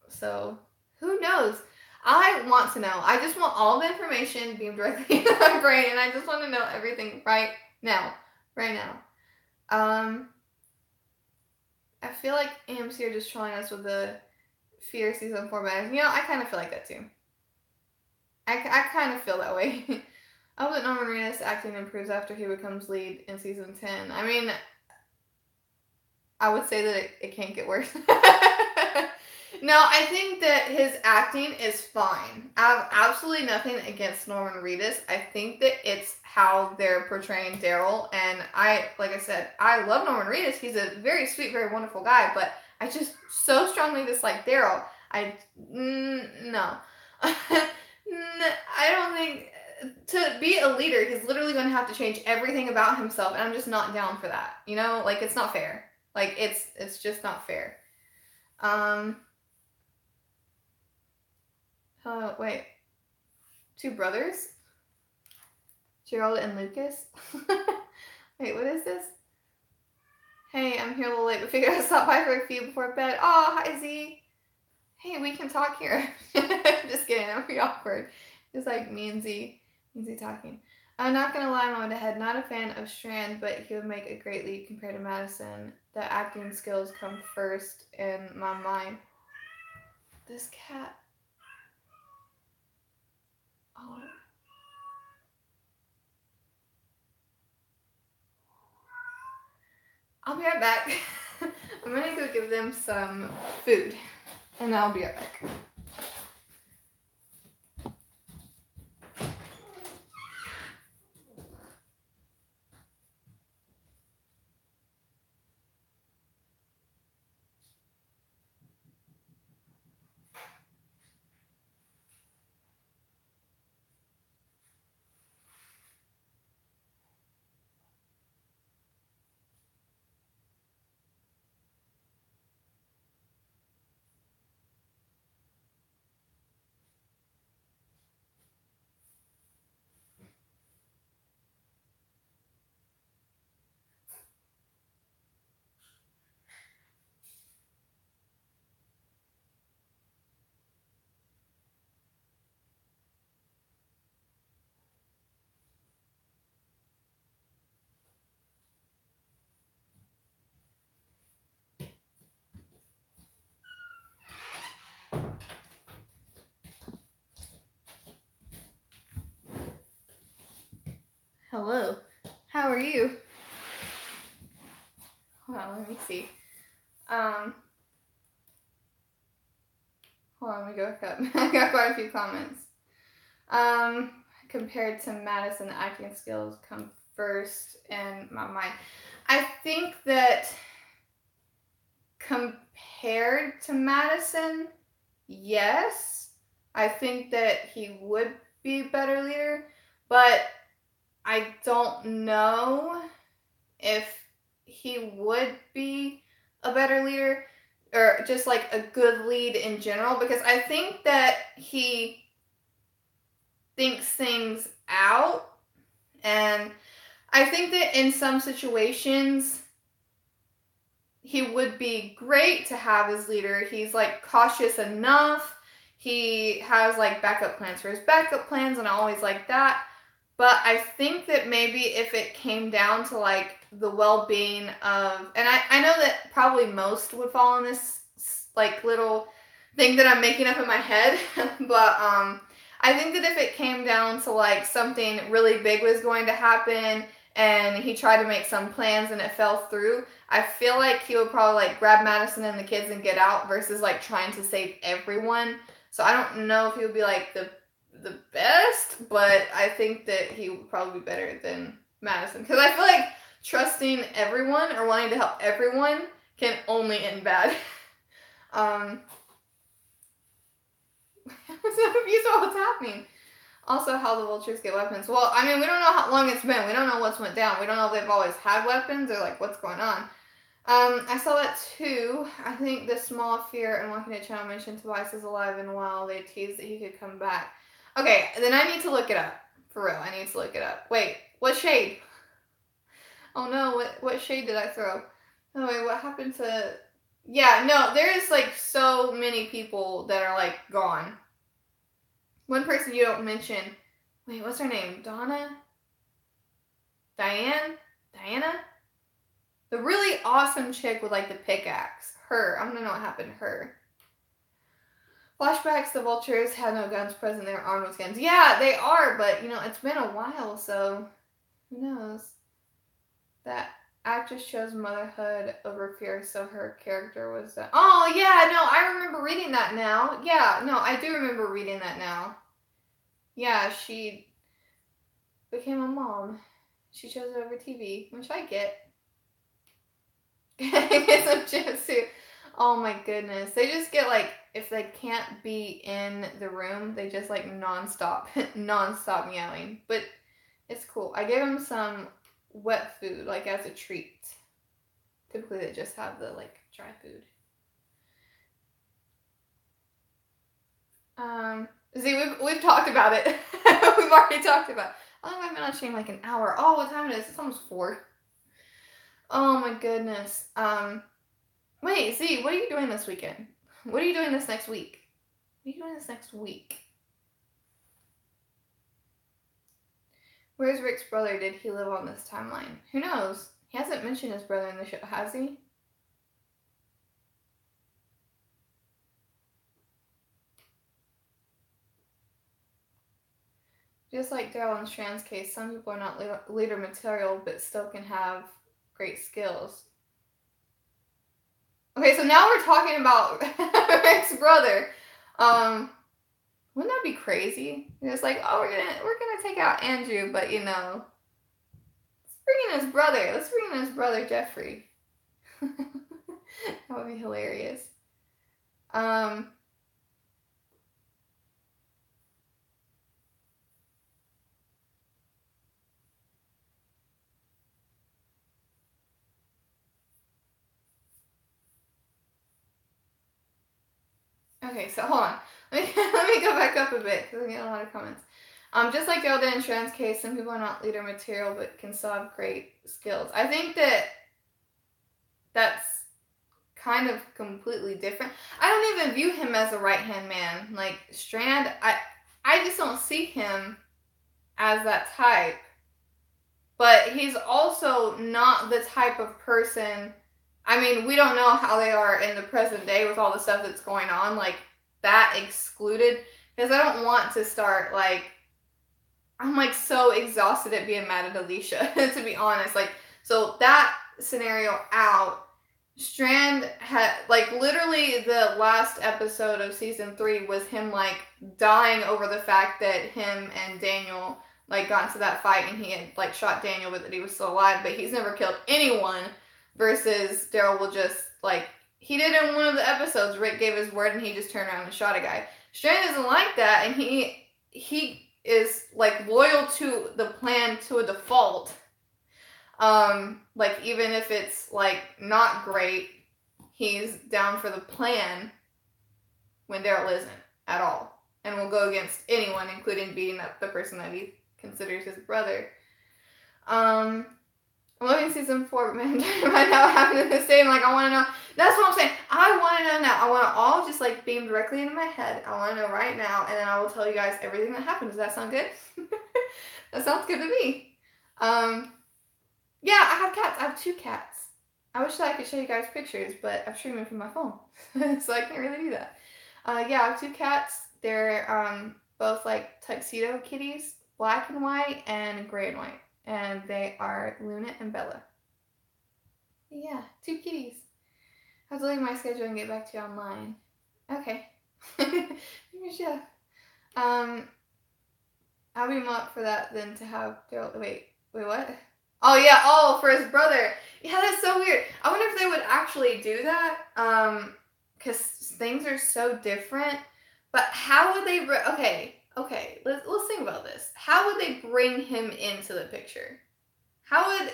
So, who knows? I want to know. I just want all the information beamed directly into my brain, and I just want to know everything right now. I feel like AMC are just trolling us with the Fear Season 4 banners. You know, I kind of feel like that too. I kind of feel that way. I hope that Norman Reedus' acting improves after he becomes lead in season 10. I mean, I would say that it can't get worse. No, I think that his acting is fine. I have absolutely nothing against Norman Reedus. I think that it's how they're portraying Daryl. And like I said, I love Norman Reedus. He's a very sweet, very wonderful guy. But I just so strongly dislike Daryl. No. I don't think... To be a leader, he's literally going to have to change everything about himself. And I'm just not down for that. You know? Like, it's not fair. Like, it's just not fair. Wait. Two brothers? Gerald and Lucas? Wait, what is this? Hey, I'm here a little late, but figured I'd stop by for a few before bed. Oh, hi, Z. Hey, we can talk here. Just kidding, that would be awkward. It's like me and Z talking. I'm not gonna lie, Mom and Dad, not a fan of Strand, but he would make a great lead compared to Madison. The acting skills come first in my mind. This cat. Oh. I'll be right back. I'm gonna go give them some food, and I'll be right back. Hello. How are you? Hold on, let me see. Hold on, let me go back up. I got quite a few comments. Compared to Madison, the acting skills come first in my mind. I think that compared to Madison, yes. I think that he would be a better leader, but I don't know if he would be a better leader or just like a good lead in general, because I think that he thinks things out, and I think that in some situations he would be great to have as leader. He's like cautious enough. He has like backup plans for his backup plans, and I always like that. But I think that maybe if it came down to like the well-being of, and I know that probably most would fall in this like little thing that I'm making up in my head, but I think that if it came down to like something really big was going to happen and he tried to make some plans and it fell through, I feel like he would probably like grab Madison and the kids and get out versus like trying to save everyone. So I don't know if he would be like the best, but I think that he would probably be better than Madison, because I feel like trusting everyone or wanting to help everyone can only end bad. I'm so confused about what's happening. Also, how the vultures get weapons. Well, I mean, we don't know how long it's been. We don't know what's went down. We don't know if they've always had weapons or like what's going on. I saw that too. I think the small fear in walking to channel mentioned Tobias is alive and well. They teased that he could come back. Okay, then I need to look it up. For real, I need to look it up. Wait, what shade? Oh no, what shade did I throw? Oh wait, what happened to... Yeah, no, there's like so many people that are like gone. One person you don't mention... Wait, what's her name? Donna? Diana? The really awesome chick with like the pickaxe. Her. I want to know what happened to her. Flashbacks, the vultures had no guns present, they were armed with guns. Yeah, they are, but, you know, it's been a while, so who knows? That actress chose motherhood over fear, so her character was... Oh, yeah, no, I remember reading that now. Yeah, no, I do remember reading that now. Yeah, she became a mom. She chose it over TV, which I get. Get some chips too. Oh my goodness. They just get like, if they can't be in the room, they just like non-stop meowing. But it's cool. I gave them some wet food, like as a treat. Typically they just have the like dry food. See, we've talked about it. We've already talked about it. I think I've been on stream like an hour. Oh, what time it is? It's almost 4. Oh my goodness. Wait, Z, what are you doing this weekend? What are you doing this next week? What are you doing this next week? Where's Rick's brother? Did he live on this timeline? Who knows? He hasn't mentioned his brother in the show, has he? Just like Daryl and Strand's case, some people are not leader material, but still can have great skills. Okay, so now we're talking about Rick's brother. Wouldn't that be crazy? It's like, oh, we're gonna take out Andrew, but you know, let's bring in his brother. Let's bring in his brother Jeffrey. That would be hilarious. Okay, so hold on. Let me go back up a bit because I'm getting a lot of comments. Just like Elden and Strand's case, some people are not leader material but can still have great skills. I think that's kind of completely different. I don't even view him as a right-hand man. Like Strand, I just don't see him as that type. But he's also not the type of person... I mean, we don't know how they are in the present day with all the stuff that's going on, like, that excluded, because I don't want to start, like, I'm, like, so exhausted at being mad at Alicia, to be honest, like, so that scenario out, Strand had, like, literally the last episode of season 3 was him, like, dying over the fact that him and Daniel, like, got into that fight, and he had, like, shot Daniel, but that he was still alive, but he's never killed anyone. Versus Daryl will just, like, he did in one of the episodes, Rick gave his word and he just turned around and shot a guy. Strand isn't like that, and he is, like, loyal to the plan to a default. Like, even if it's, like, not great, he's down for the plan when Daryl isn't at all. And will go against anyone, including beating up the person that he considers his brother. I'm looking season 4, but man, right now happening the same. Like, I want to know. That's what I'm saying. I want to know now. I want to all just, like, beam directly into my head. I want to know right now, and then I will tell you guys everything that happened. Does that sound good? That sounds good to me. Yeah, I have cats. I have 2 cats. I wish that I could show you guys pictures, but I'm streaming from my phone, so I can't really do that. Yeah, I have 2 cats. They're both, like, tuxedo kitties, black and white and gray and white. And they are Luna and Bella. Yeah, 2 kitties. I have to look at my schedule and get back to you online. Okay. Sure. I'll be more up for that than to have Daryl. Wait, what? Oh yeah, oh, for his brother. Yeah, that's so weird. I wonder if they would actually do that. Because things are so different. But how would they? Okay, let's think about this. How would they bring him into the picture? How would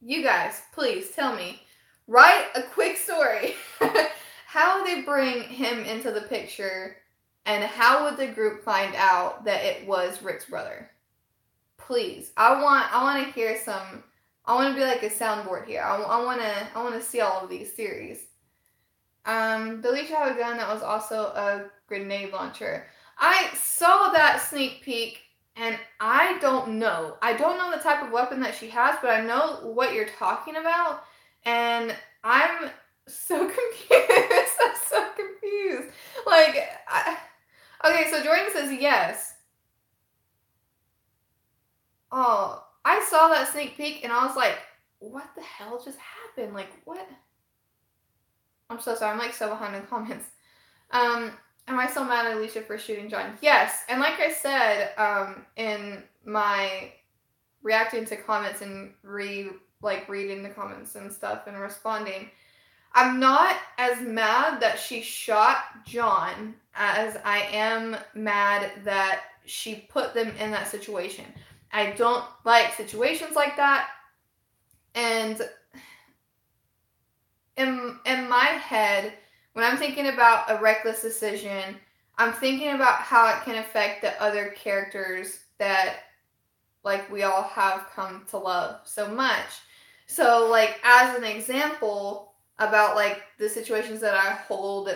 you guys, please tell me, write a quick story. How would they bring him into the picture, and how would the group find out that it was Rick's brother? Please, I want to hear some. I want to be like a soundboard here. I want to see all of these theories. Deletion had a gun that was also a grenade launcher. I saw that sneak peek, and I don't know. I don't know the type of weapon that she has, but I know what you're talking about, and I'm so confused. I'm so confused. confused. Like, okay, so Jordan says yes. Oh, I saw that sneak peek and I was like, what the hell just happened? Like, what? I'm so sorry. I'm like so behind in comments. Am I so mad at Alicia for shooting John? Yes. And like I said, in my reacting to comments and reading the comments and stuff and responding, I'm not as mad that she shot John as I am mad that she put them in that situation. I don't like situations like that. And in my head, when I'm thinking about a reckless decision, I'm thinking about how it can affect the other characters that like we all have come to love so much. So like as an example about like the situations that I hold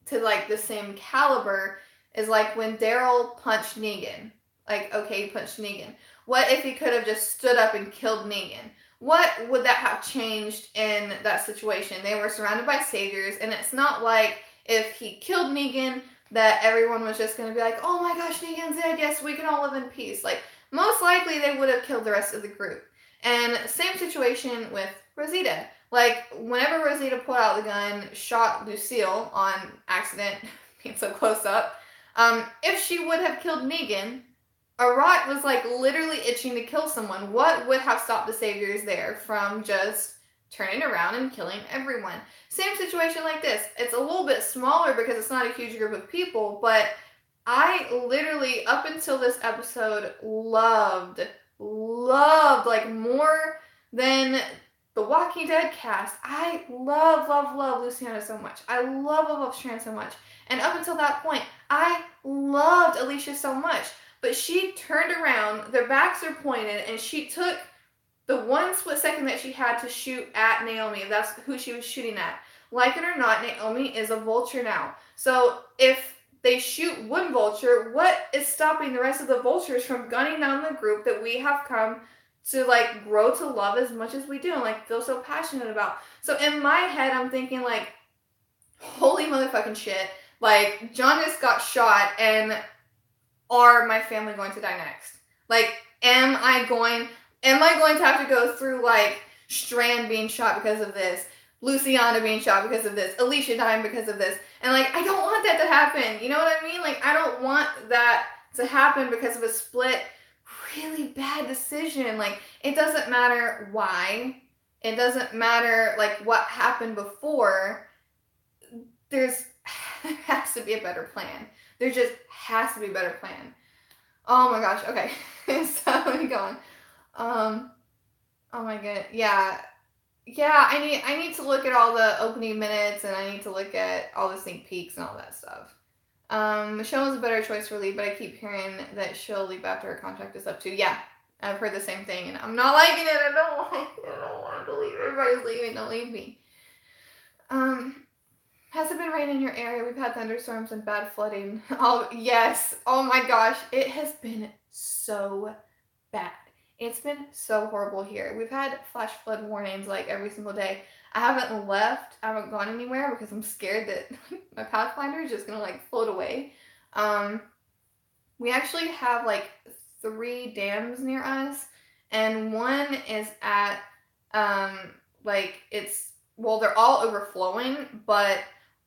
to like the same caliber is like when Daryl punched Negan. Like, okay, he punched Negan. What if he could have just stood up and killed Negan? What would that have changed in that situation? They were surrounded by saviors, and it's not like if he killed Negan that everyone was just going to be like, oh my gosh, Negan's dead, yes, we can all live in peace. Like, most likely they would have killed the rest of the group. And same situation with Rosita. Like, whenever Rosita pulled out the gun, shot Lucille on accident, being so close up, if she would have killed Negan, Arat was like literally itching to kill someone. What would have stopped the saviors there from just turning around and killing everyone? Same situation like this. It's a little bit smaller because it's not a huge group of people, but I literally, up until this episode, loved, like more than the Walking Dead cast. I love Luciana so much. I love Strand so much. And up until that point, I loved Alicia so much. But she turned around, their backs are pointed, and she took the one split second that she had to shoot at Naomi. That's who she was shooting at. Like it or not, Naomi is a vulture now. So if they shoot one vulture, what is stopping the rest of the vultures from gunning down the group that we have come to like grow to love as much as we do and like feel so passionate about? So in my head, I'm thinking like, holy motherfucking shit. Like, John just got shot, and are my family going to die next? Like, am I going to have to go through like Strand being shot because of this, Luciana being shot because of this, Alicia dying because of this? And like, I don't want that to happen. You know what I mean? Like, I don't want that to happen because of a split, really bad decision. Like, it doesn't matter why. It doesn't matter like what happened before. There has to be a better plan. There just has to be a better plan. Oh my gosh. Okay. So let me go on. Oh my god. Yeah. I need to look at all the opening minutes, and I need to look at all the sneak peeks and all that stuff. Michelle was a better choice for lead, but I keep hearing that she'll leave after her contract is up too. Yeah, I've heard the same thing, and I'm not liking it. I don't like it. I don't want to leave. Everybody's leaving. Don't leave me. Has it been raining in your area? We've had thunderstorms and bad flooding. Oh, yes. Oh my gosh. It has been so bad. It's been so horrible here. We've had flash flood warnings like every single day. I haven't left. I haven't gone anywhere because I'm scared that my Pathfinder is just going to like float away. We actually have like 3 dams near us, and one is at, they're all overflowing, but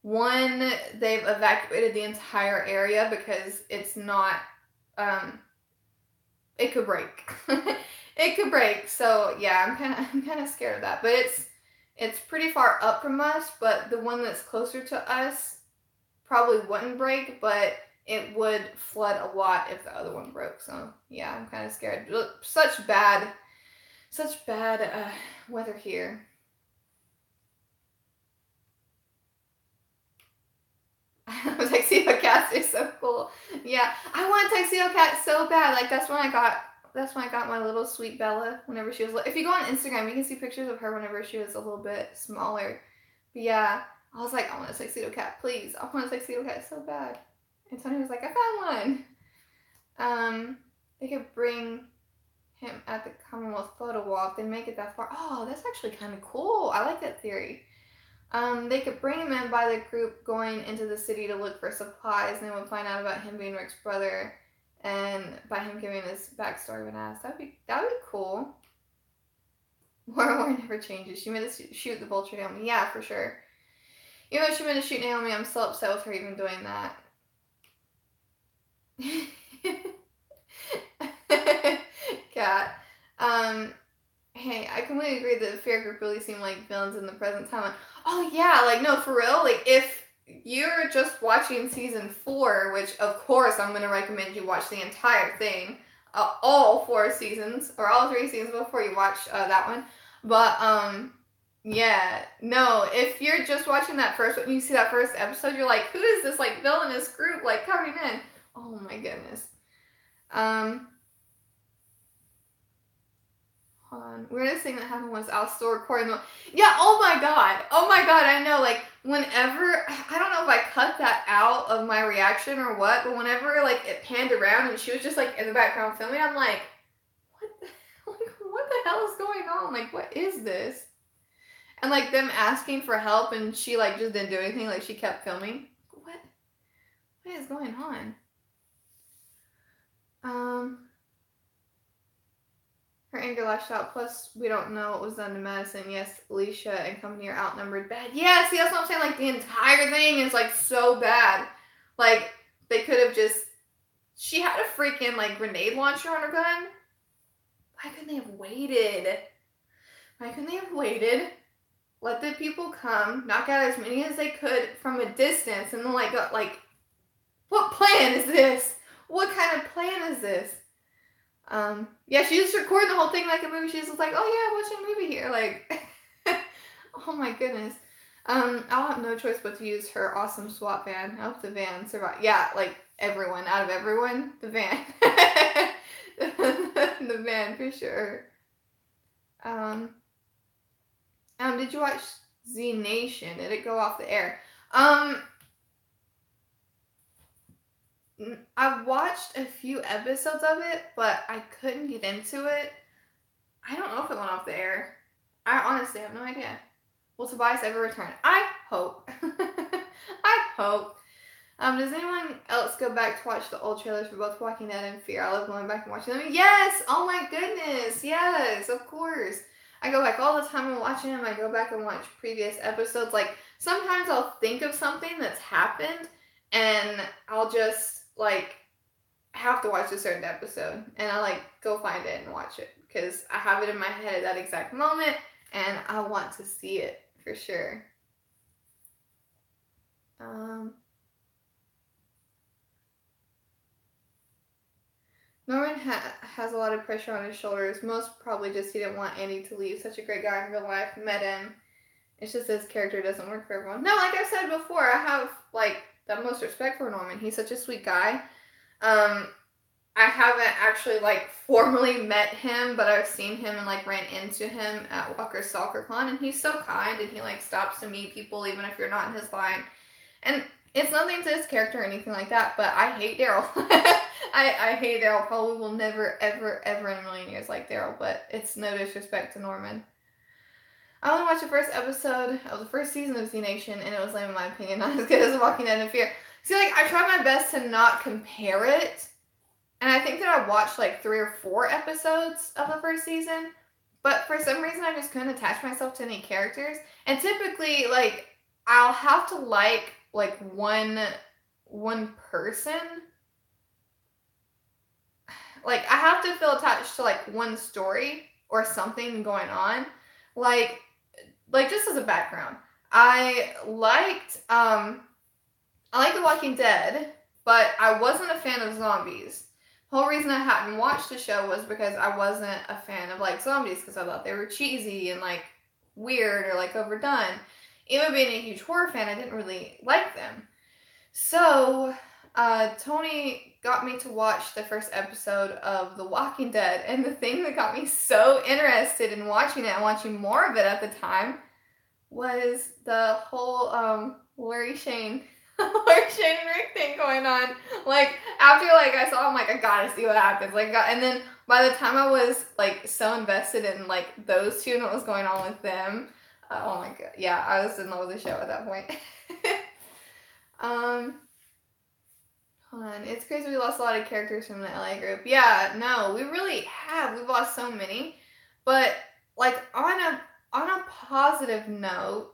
one, they've evacuated the entire area because it's not, it could break. It could break. So yeah, I'm kind of scared of that. But it's pretty far up from us, but the one that's closer to us probably wouldn't break, but it would flood a lot if the other one broke. So yeah, I'm kind of scared. Such bad weather here. Tuxedo cats are so cool. Yeah, I want a tuxedo cat so bad. Like that's when I got my little sweet Bella whenever she was. If you go on Instagram, you can see pictures of her whenever she was a little bit smaller. But yeah, I was like, I want a tuxedo cat, please. I want a tuxedo cat so bad. And Tony was like, I found one. They could bring him at the Commonwealth photo walk, then make it that far. Oh, that's actually kind of cool. I like that theory. They could bring him in by the group going into the city to look for supplies, and they would find out about him being Rick's brother, and by him giving his backstory of an ass. That'd be cool. War never changes. She made us shoot the vulture Naomi. Yeah, for sure. Even though she made us shoot Naomi, I'm still upset with her even doing that. Cat. Hey, I completely agree that the Fear Group really seem like villains in the present time. Oh yeah, like no, for real. Like if you're just watching season 4, which of course I'm gonna recommend you watch the entire thing, all 4 seasons or all 3 seasons before you watch that one. But yeah, no, if you're just watching that first one, you see that first episode, you're like, who is this like villainous group like coming in? Oh my goodness. Hold on. Weirdest thing that happened was I was still recording the. Yeah, oh my god, I know. Like whenever, I don't know if I cut that out of my reaction or what, but whenever like it panned around and she was just like in the background filming, I'm like, what the hell is going on? Like, what is this? And like them asking for help, and she like just didn't do anything. Like she kept filming. What is going on? Her anger lashed out. Plus, we don't know what was done to Madison. Yes, Alicia and company are outnumbered bad. Yeah, see, that's what I'm saying. Like, the entire thing is, like, so bad. Like, they could have just... She had a freaking, like, grenade launcher on her gun. Why couldn't they have waited? Let the people come, knock out as many as they could from a distance, and then, like, what plan is this? What kind of plan is this? Yeah, she was recording the whole thing like a movie. She was like, oh yeah, watching a movie here. Like, oh my goodness. I'll have no choice but to use her awesome SWAT van. I hope the van survived. Yeah, like everyone, out of everyone, the van. The van for sure. Did you watch Z Nation? Did it go off the air? I watched a few episodes of it, but I couldn't get into it. I don't know if it went off the air. I honestly have no idea. Will Tobias ever return? I hope. I hope. Does anyone else go back to watch the old trailers for both Walking Dead and Fear? I love going back and watching them. Yes! Oh my goodness! Yes, of course. I go back all the time and watching them. I go back and watch previous episodes. Like, sometimes I'll think of something that's happened, and I'll just like have to watch a certain episode, and I like go find it and watch it because I have it in my head at that exact moment and I want to see it for sure. Norman has a lot of pressure on his shoulders. Most probably just he didn't want Andy to leave. Such a great guy in real life. Met him. It's just his character doesn't work for everyone. No, like I said before, I have like the most respect for Norman. He's such a sweet guy. I haven't actually like formally met him, but I've seen him and like ran into him at Walker's Soccer Con, and he's so kind, and he like stops to meet people even if you're not in his line. And it's nothing to his character or anything like that, but I hate Daryl. I hate Daryl. Probably will never, ever, ever in a million years like Daryl, but it's no disrespect to Norman. I only watched the first episode of the first season of Z Nation, and it was lame in my opinion, not as good as Walking Dead and Fear. See, like, I tried my best to not compare it, and I think that I watched, like, 3 or 4 episodes of the first season, but for some reason I just couldn't attach myself to any characters, and typically, like, I'll have to like one person. Like, I have to feel attached to, like, one story or something going on. Like just as a background, I liked The Walking Dead, but I wasn't a fan of zombies. The whole reason I hadn't watched the show was because I wasn't a fan of like zombies because I thought they were cheesy and like weird or like overdone. Even being a huge horror fan, I didn't really like them. So Tony got me to watch the first episode of The Walking Dead, and the thing that got me so interested in watching it and watching more of it at the time was the whole Larry Shane and Rick thing going on. Like, after like I saw, I'm like, I gotta see what happens. Like, and then by the time I was like so invested in like those two and what was going on with them, Oh my god. Yeah, I was in love with the show at that point. Hold on. It's crazy we lost a lot of characters from the LA group. Yeah, no, we really have. We've lost so many. But like on a positive note,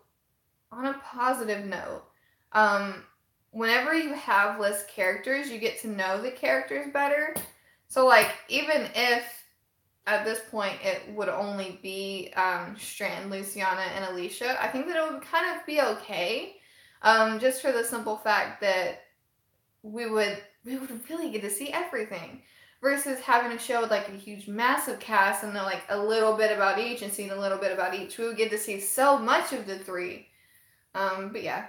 whenever you have less characters, you get to know the characters better. So like even if at this point it would only be Strand, Luciana, and Alicia, I think that it would kind of be okay. Just for the simple fact that we would really get to see everything. Versus having a show with like a huge massive cast and then like a little bit about each and seeing a little bit about each. We would get to see so much of the three. But yeah.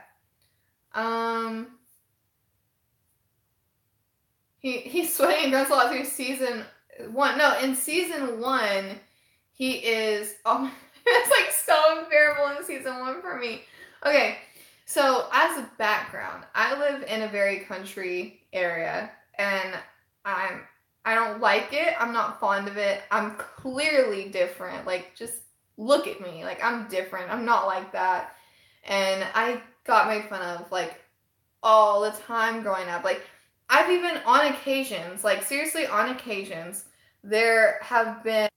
He's sweating and grunts a lot through season 1. No, in season 1, he is, oh, it's like so unbearable in season 1 for me. Okay, so as a background, I live in a very country area, and I don't like it. I'm not fond of it. I'm clearly different. Like, just look at me. Like, I'm different. I'm not like that. And I got made fun of, like, all the time growing up. Like, I've even, on occasions, like, seriously, on occasions, there have been...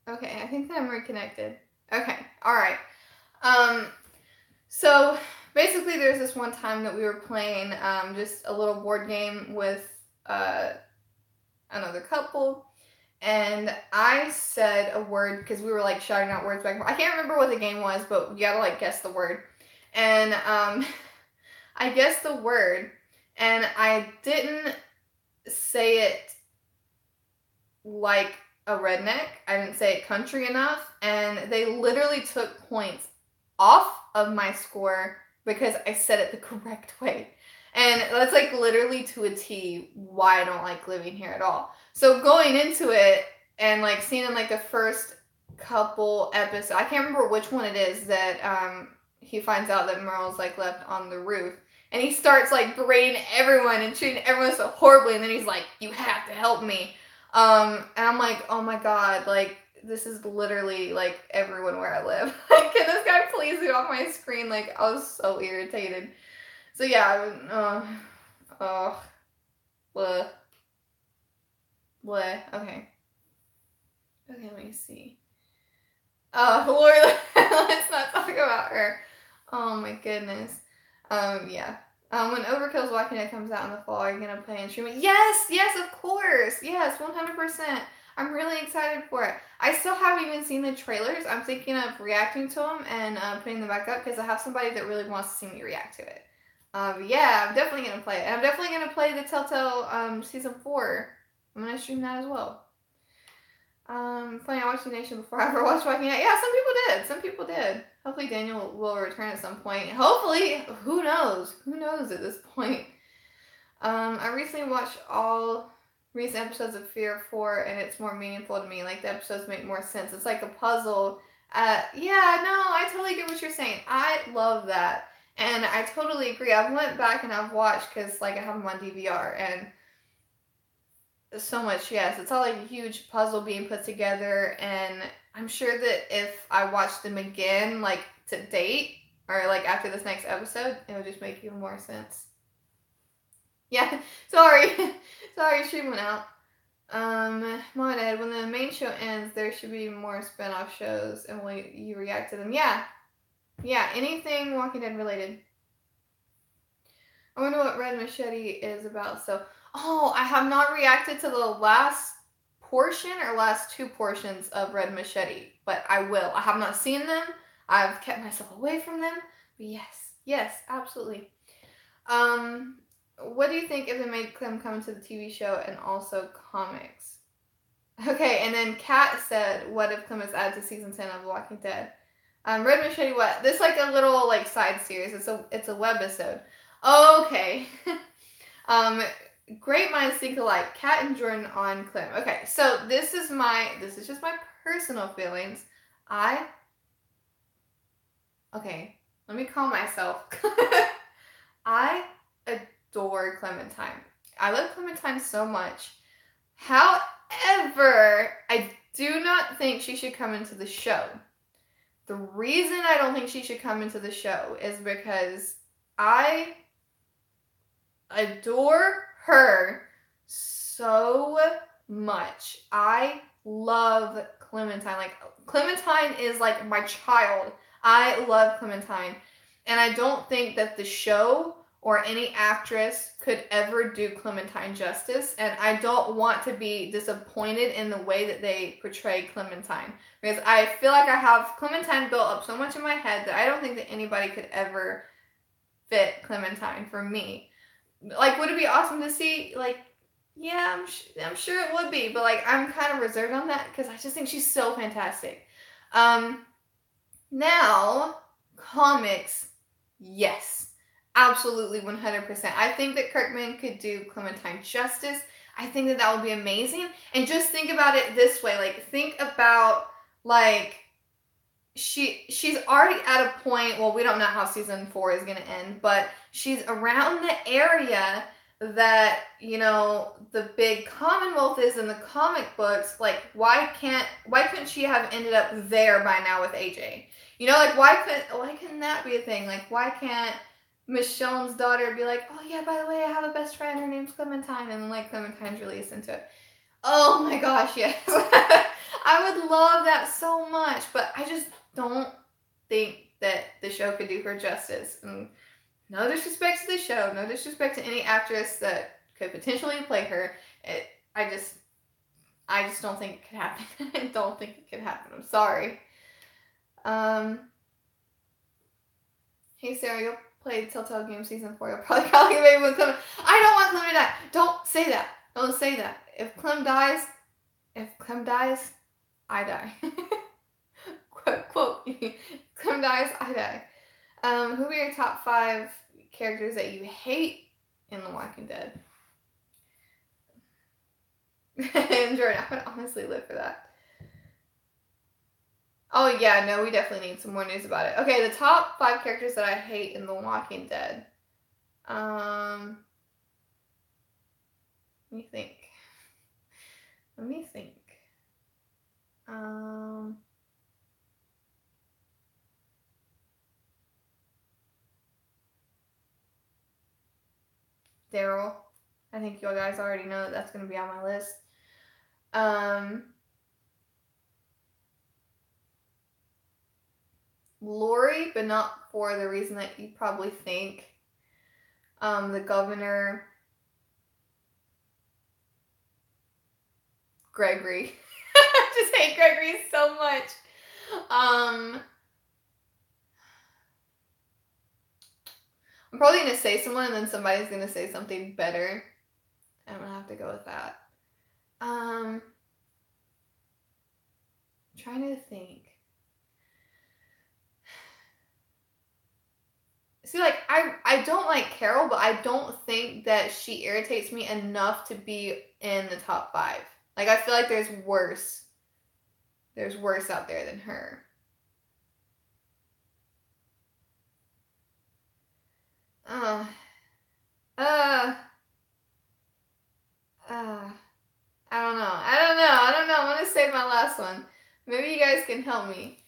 Okay, I think that I'm reconnected. Okay, alright. So, basically, there's this one time that we were playing just a little board game with another couple, and I said a word, because we were, like, shouting out words back and forth. I can't remember what the game was, but you gotta, like, guess the word. And, I guessed the word, and I didn't say it like a redneck. I didn't say it country enough, and they literally took points off of my score because I said it the correct way. And that's like literally to a T why I don't like living here at all. So going into it and like seeing in like the first couple episodes, I can't remember which one it is that he finds out that Merle's like left on the roof. And he starts like berating everyone and treating everyone so horribly, and then he's like, "You have to help me." And I'm like, oh my god, like, this is literally, like, everyone where I live. Like, can this guy please get off my screen? Like, I was so irritated. So, yeah, bleh. Bleh, okay. Okay, let me see. Oh, Lord, let's not talk about her. Oh my goodness. Yeah. When Overkill's Walking Dead comes out in the fall, are you gonna play and stream it? Yes, of course. Yes, 100%. I'm really excited for it. I still haven't even seen the trailers. I'm thinking of reacting to them and putting them back up because I have somebody that really wants to see me react to it. Yeah, I'm definitely gonna play it. And I'm definitely gonna play the Telltale season 4. I'm gonna stream that as well. Playing Watching Nation before I ever watched Walking Dead. Yeah, some people did. Hopefully Daniel will return at some point. Hopefully, who knows? Who knows at this point? I recently watched all recent episodes of Fear 4, and it's more meaningful to me. Like, the episodes make more sense. It's like a puzzle. Yeah, no, I totally get what you're saying. I love that. And I totally agree. I've went back and I've watched, because, like, I have them on DVR, and so much, yes. It's all like a huge puzzle being put together, and I'm sure that if I watched them again, like, to date, or, like, after this next episode, it would just make even more sense. Yeah, sorry. Sorry, stream went out. Mom Ed, when the main show ends, there should be more spin-off shows, and will you react to them? Yeah. Yeah, anything Walking Dead related. I wonder what Red Machete is about, so... Oh, I have not reacted to the last portion or last 2 portions of Red Machete, but I will. I have not seen them. I've kept myself away from them, but yes, absolutely. What do you think if they made Clem come to the TV show and also comics? Okay, and then Kat said, what if Clem is added to season 10 of The Walking Dead? Red Machete, what? This is like a little like side series. It's a webisode. Okay. Great minds think alike. Kat and Jordan on Clem. Okay, so this is just my personal feelings. Okay, let me calm myself. I adore Clementine. I love Clementine so much. However, I do not think she should come into the show. The reason I don't think she should come into the show is because I adore her so much. I love Clementine. Like, Clementine is like my child. I love Clementine. And I don't think that the show or any actress could ever do Clementine justice. And I don't want to be disappointed in the way that they portray Clementine. Because I feel like I have Clementine built up so much in my head that I don't think that anybody could ever fit Clementine for me. Like, would it be awesome to see? Like, yeah, I'm sure it would be. But, like, I'm kind of reserved on that because I just think she's so fantastic. Now, comics, yes. Absolutely, 100%. I think that Kirkman could do Clementine justice. I think that that would be amazing. And just think about it this way. Like, think about, like, she's already at a point, well, we don't know how season 4 is going to end, but she's around the area that, you know, the big Commonwealth is in the comic books. Like, why couldn't she have ended up there by now with AJ? You know, like, why couldn't that be a thing? Like, why can't Michonne's daughter be like, oh yeah, by the way, I have a best friend, her name's Clementine, and then, like, Clementine's released into it. Oh my gosh, yes. I would love that so much, but I just don't think that the show could do her justice. And no disrespect to the show, no disrespect to any actress that could potentially play her. I just don't think it could happen. I don't think it could happen. I'm sorry. Hey Sarah, you'll play Telltale Games Season 4. You'll probably get maybe with Clem. I don't want Clem to die. Don't say that. Don't say that. If Clem dies, I die. quote. Clem dies, I die. Who are your top 5 characters that you hate in The Walking Dead? And Jordan, I would honestly live for that. Oh yeah, no, we definitely need some more news about it. Okay, the top 5 characters that I hate in The Walking Dead. Let me think. Daryl. I think you guys already know that that's going to be on my list. Lori, but not for the reason that you probably think. The governor, Gregory. I just hate Gregory so much. I'm probably going to say someone and then somebody's going to say something better. I'm going to have to go with that. I'm trying to think. See, like, I don't like Carol, but I don't think that she irritates me enough to be in the top 5. Like, I feel like there's worse. There's worse out there than her. I don't know. I'm gonna save my last one. Maybe you guys can help me.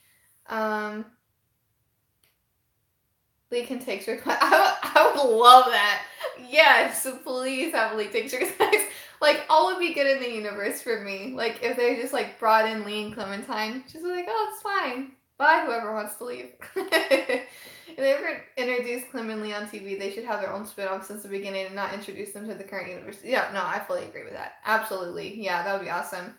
Lee can take your class. I would love that. Yes, please have Lee take your class. Like, all would be good in the universe for me. Like, if they just, like, brought in Lee and Clementine, just like, oh, it's fine. Bye, whoever wants to leave. If they ever introduce Clem and Lee on TV, they should have their own spin-off since the beginning and not introduce them to the current universe. Yeah, no, I fully agree with that. Absolutely. Yeah, that would be awesome.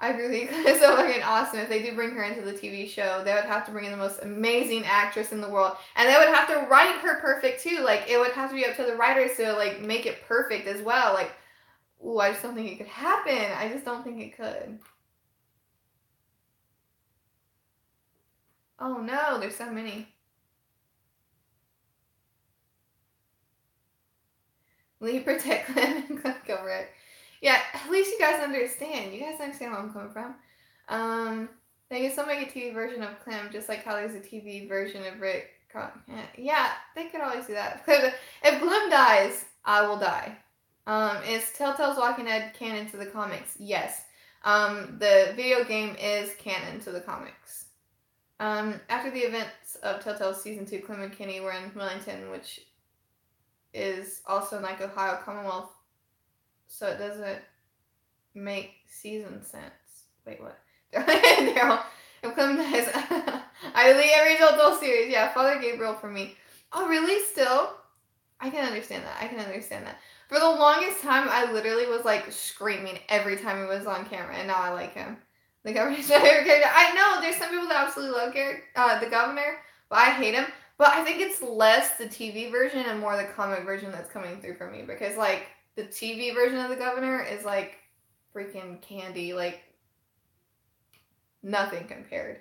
I agree with you. It's so fucking awesome. If they do bring her into the TV show, they would have to bring in the most amazing actress in the world. And they would have to write her perfect, too. Like, it would have to be up to the writers to, like, make it perfect as well. Like, ooh, I just don't think it could happen. I just don't think it could. Oh, no. There's so many. Lee, protect Clem and Clem kill Rick. Yeah, at least you guys understand. You guys understand where I'm coming from. They can still make a TV version of Clem, just like how there's a TV version of Rick. Yeah, they could always do that. If Clem dies, I will die. Is Telltale's Walking Dead canon to the comics? Yes. The video game is canon to the comics. After the events of Telltale Season 2, Clem and Kenny were in Millington, which is also in like Ohio Commonwealth, so it doesn't make season sense. Wait, what? Daryl, if Clem dies, I delete every Telltale series. Yeah, Father Gabriel for me. Oh, really? Still? I can understand that. For the longest time, I literally was like screaming every time he was on camera, and now I like him. The governor's my favorite character. I know there's some people that absolutely love the governor, but I hate him. But I think it's less the TV version and more the comic version that's coming through for me, because like the TV version of the governor is like freaking candy, like nothing compared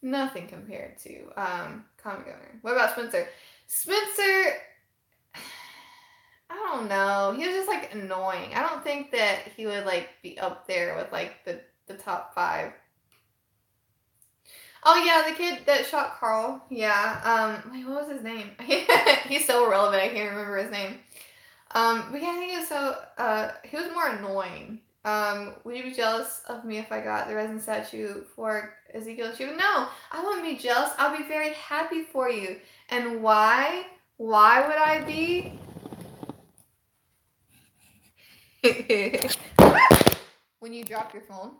to comic governor. What about Spencer? Spencer, I don't know. He was just like annoying. I don't think that he would like be up there with like the top 5. Oh yeah, the kid that shot Carl. Yeah. Wait, what was his name? He's so irrelevant. I can't remember his name. But yeah, I think it was so. He was more annoying. Would you be jealous of me if I got the resin statue for Ezekiel and Shiva? No, I wouldn't be jealous. I'll be very happy for you. And why? Why would I be? When you drop your phone.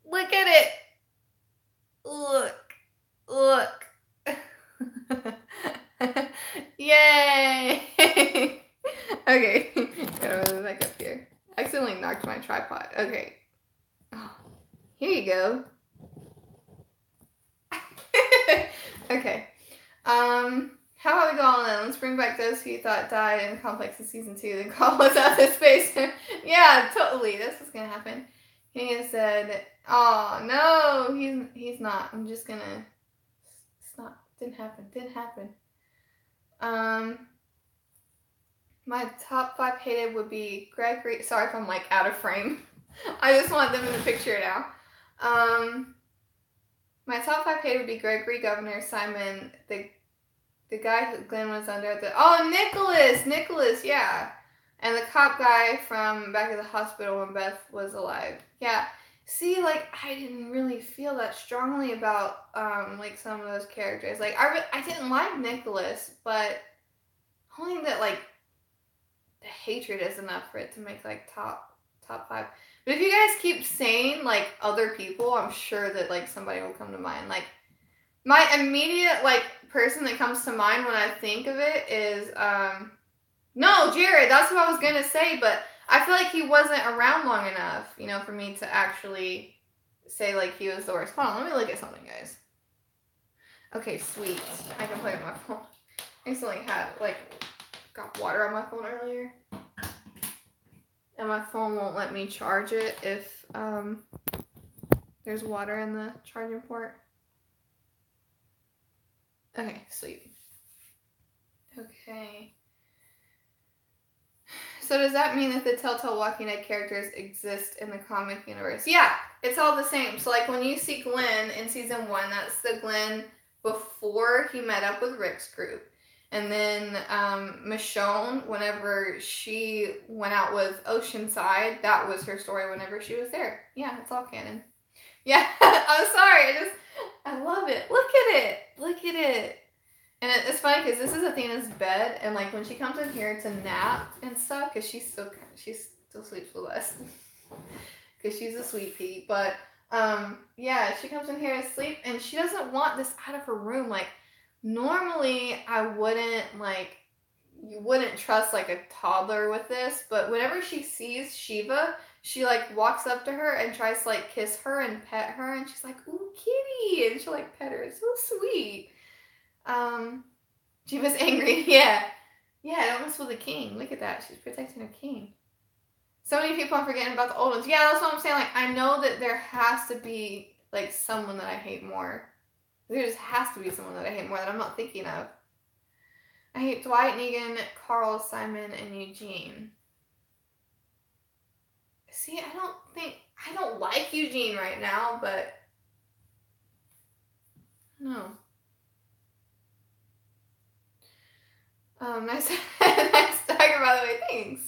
Look at it. Look. Yay. Okay, gotta move back up here. I accidentally knocked my tripod. Okay. Oh, here you go. Okay. How about we go on then? Let's bring back those who you thought died in Complex in Season 2, then call us out of space. Yeah, totally. That's what's gonna happen. He said, oh, no, he's not. I'm just gonna... It's not. Didn't happen. My top 5 hated would be Gregory. Sorry if I'm like out of frame. I just want them in the picture now. My top 5 hated would be Gregory, Governor, Simon, the guy who Glenn was under. Nicholas, yeah. And the cop guy from back at the hospital when Beth was alive. Yeah. See, like, I didn't really feel that strongly about, like, some of those characters. Like, I didn't like Nicholas, but I don't think that, like, the hatred is enough for it to make, like, top 5. But if you guys keep saying, like, other people, I'm sure that, like, somebody will come to mind. Like, my immediate, like, person that comes to mind when I think of it is, no, Jared, that's what I was gonna say, but I feel like he wasn't around long enough, you know, for me to actually say, like, he was the worst. Hold on, let me look at something, guys. Okay, sweet. I can play with my phone. I instantly had, like, got water on my phone earlier. And my phone won't let me charge it if, there's water in the charging port. Okay, sweet. Okay. So does that mean that the Telltale Walking Dead characters exist in the comic universe? Yeah, it's all the same. So like when you see Glenn in season 1, that's the Glenn before he met up with Rick's group. And then Michonne, whenever she went out with Oceanside, that was her story whenever she was there. Yeah, it's all canon. Yeah, I'm sorry. I love it. Look at it. And it's funny because this is Athena's bed, and like when she comes in here to nap and stuff, because she still sleeps with us, because she's a sweet pea. But yeah, she comes in here to sleep, and she doesn't want this out of her room. Like normally, you wouldn't trust like a toddler with this, but whenever she sees Shiva, she like walks up to her and tries to like kiss her and pet her, and she's like, "Ooh, kitty," and she'll like pet her. It's so sweet. She was angry. Yeah, don't mess with the king. Look at that. She's protecting her king. So many people are forgetting about the old ones. Yeah, that's what I'm saying. Like, I know that there has to be, like, someone that I hate more. There just has to be someone that I hate more that I'm not thinking of. I hate Dwight, Negan, Carl, Simon, and Eugene. See, I don't like Eugene right now, but no. Nice tiger, by the way, thanks.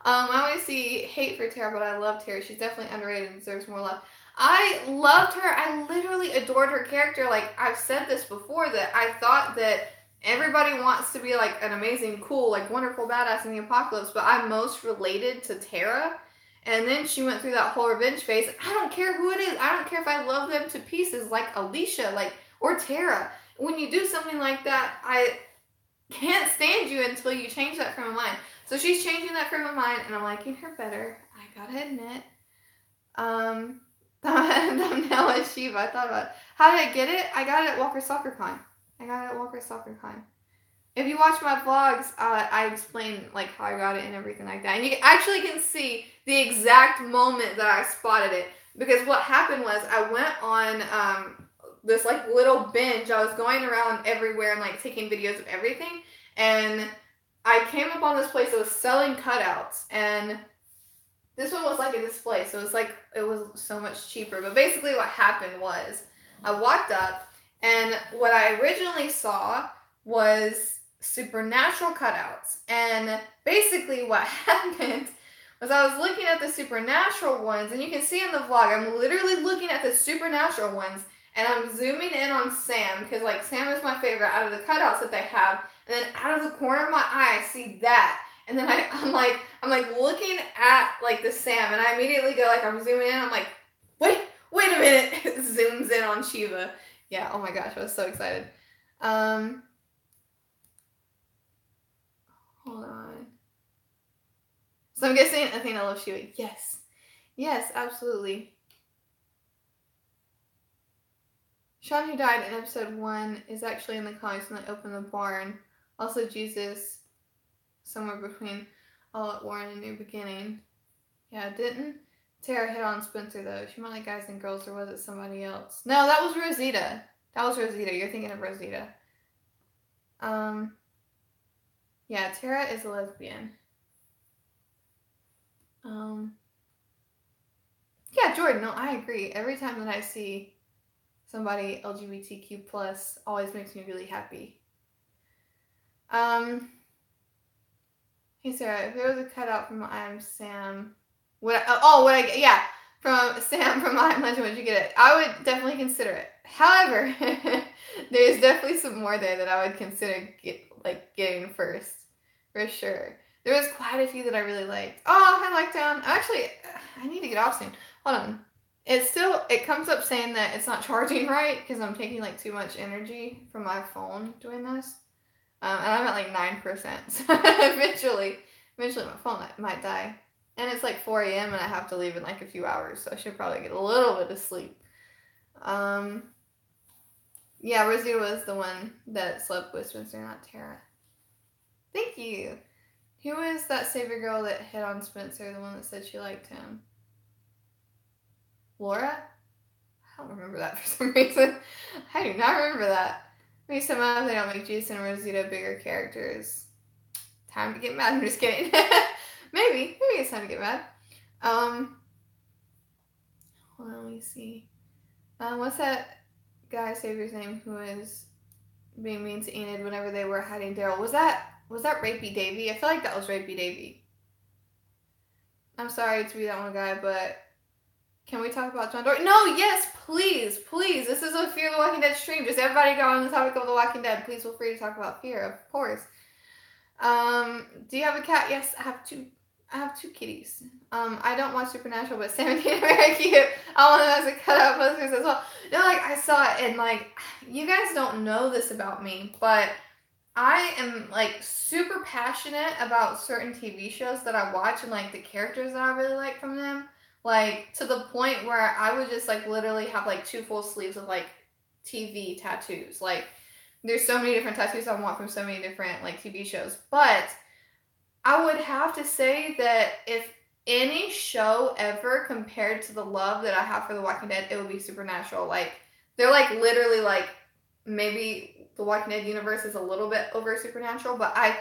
I always see hate for Tara, but I love Tara. She's definitely underrated and deserves more love. I loved her. I literally adored her character. Like, I've said this before, that I thought that everybody wants to be like an amazing, cool, like wonderful badass in the apocalypse, but I'm most related to Tara. And then she went through that whole revenge phase. I don't care who it is. I don't care if I love them to pieces, like Alicia, like, or Tara. When you do something like that, I can't stand you until you change that frame of mind. So she's changing that frame of mind, and I'm liking her better. I gotta admit. Thumbnail is Shiva. I thought about it. How did I get it? I got it at Walker Soccer Con. If you watch my vlogs, I explain like how I got it and everything like that. And you actually can see the exact moment that I spotted it. Because what happened was I went on this like little binge. I was going around everywhere and like taking videos of everything. And I came up on this place that was selling cutouts. And this one was like a display. So it was so much cheaper. But basically what happened was I walked up, and what I originally saw was supernatural cutouts. And basically what happened was I was looking at the supernatural ones, and you can see in the vlog, I'm literally looking at the supernatural ones, and I'm zooming in on Sam, because like Sam is my favorite out of the cutouts that they have, and then out of the corner of my eye I see that, and then I'm like looking at like the Sam, and I immediately go like, I'm zooming in, I'm like, wait a minute. It zooms in on Shiva. Yeah, oh my gosh, I was so excited. Hold on. So I'm guessing Athena loves Shiva. Yes, absolutely. Sean, who died in episode 1, is actually in the comics when they open the barn. Also, Jesus, somewhere between All at War and A New Beginning. Yeah, didn't Tara hit on Spencer, though? She might like guys and girls, or was it somebody else? No, that was Rosita. You're thinking of Rosita. Yeah, Tara is a lesbian. Yeah, Jordan, no, I agree. Every time that I see somebody LGBTQ+, always makes me really happy. Hey Sarah, if there was a cutout from I Am Sam, from Sam from I Am Legend, would you get it? I would definitely consider it. However, there's definitely some more there that I would consider getting first, for sure. There was quite a few that I really liked. Oh, I liked actually, I need to get off soon. Hold on. It comes up saying that it's not charging right because I'm taking like too much energy from my phone doing this. And I'm at like 9%. So eventually my phone might die. And it's like 4 a.m. and I have to leave in like a few hours. So I should probably get a little bit of sleep. Yeah, Rosita was the one that slept with Spencer, not Tara. Thank you. Who was that savior girl that hit on Spencer, the one that said she liked him? Laura? I don't remember that for some reason. I do not remember that. Maybe somehow they don't make Jesus and Rosita bigger characters. Time to get mad. I'm just kidding. Maybe it's time to get mad. Hold on, let me see. What's that guy savior's name who was being mean to Enid whenever they were hiding Daryl? Was that Rapey Davy? I feel like that was Rapey Davy. I'm sorry to be that one guy, but can we talk about John Dory? No, yes, please. This is a Fear the Walking Dead stream. Just everybody go on the topic of The Walking Dead. Please feel free to talk about Fear, of course. Do you have a cat? Yes, I have two. I have two kitties. I don't watch Supernatural, but Sam and Dean are very cute. I want them as a cutout posters as well. No, like, I saw it, and like, you guys don't know this about me, but I am like super passionate about certain TV shows that I watch and like the characters that I really like from them. Like, to the point where I would just like literally have like 2 full sleeves of like TV tattoos. Like, there's so many different tattoos I want from so many different like TV shows. But I would have to say that if any show ever compared to the love that I have for The Walking Dead, it would be Supernatural. Like, they're like literally like, maybe The Walking Dead universe is a little bit over Supernatural, but I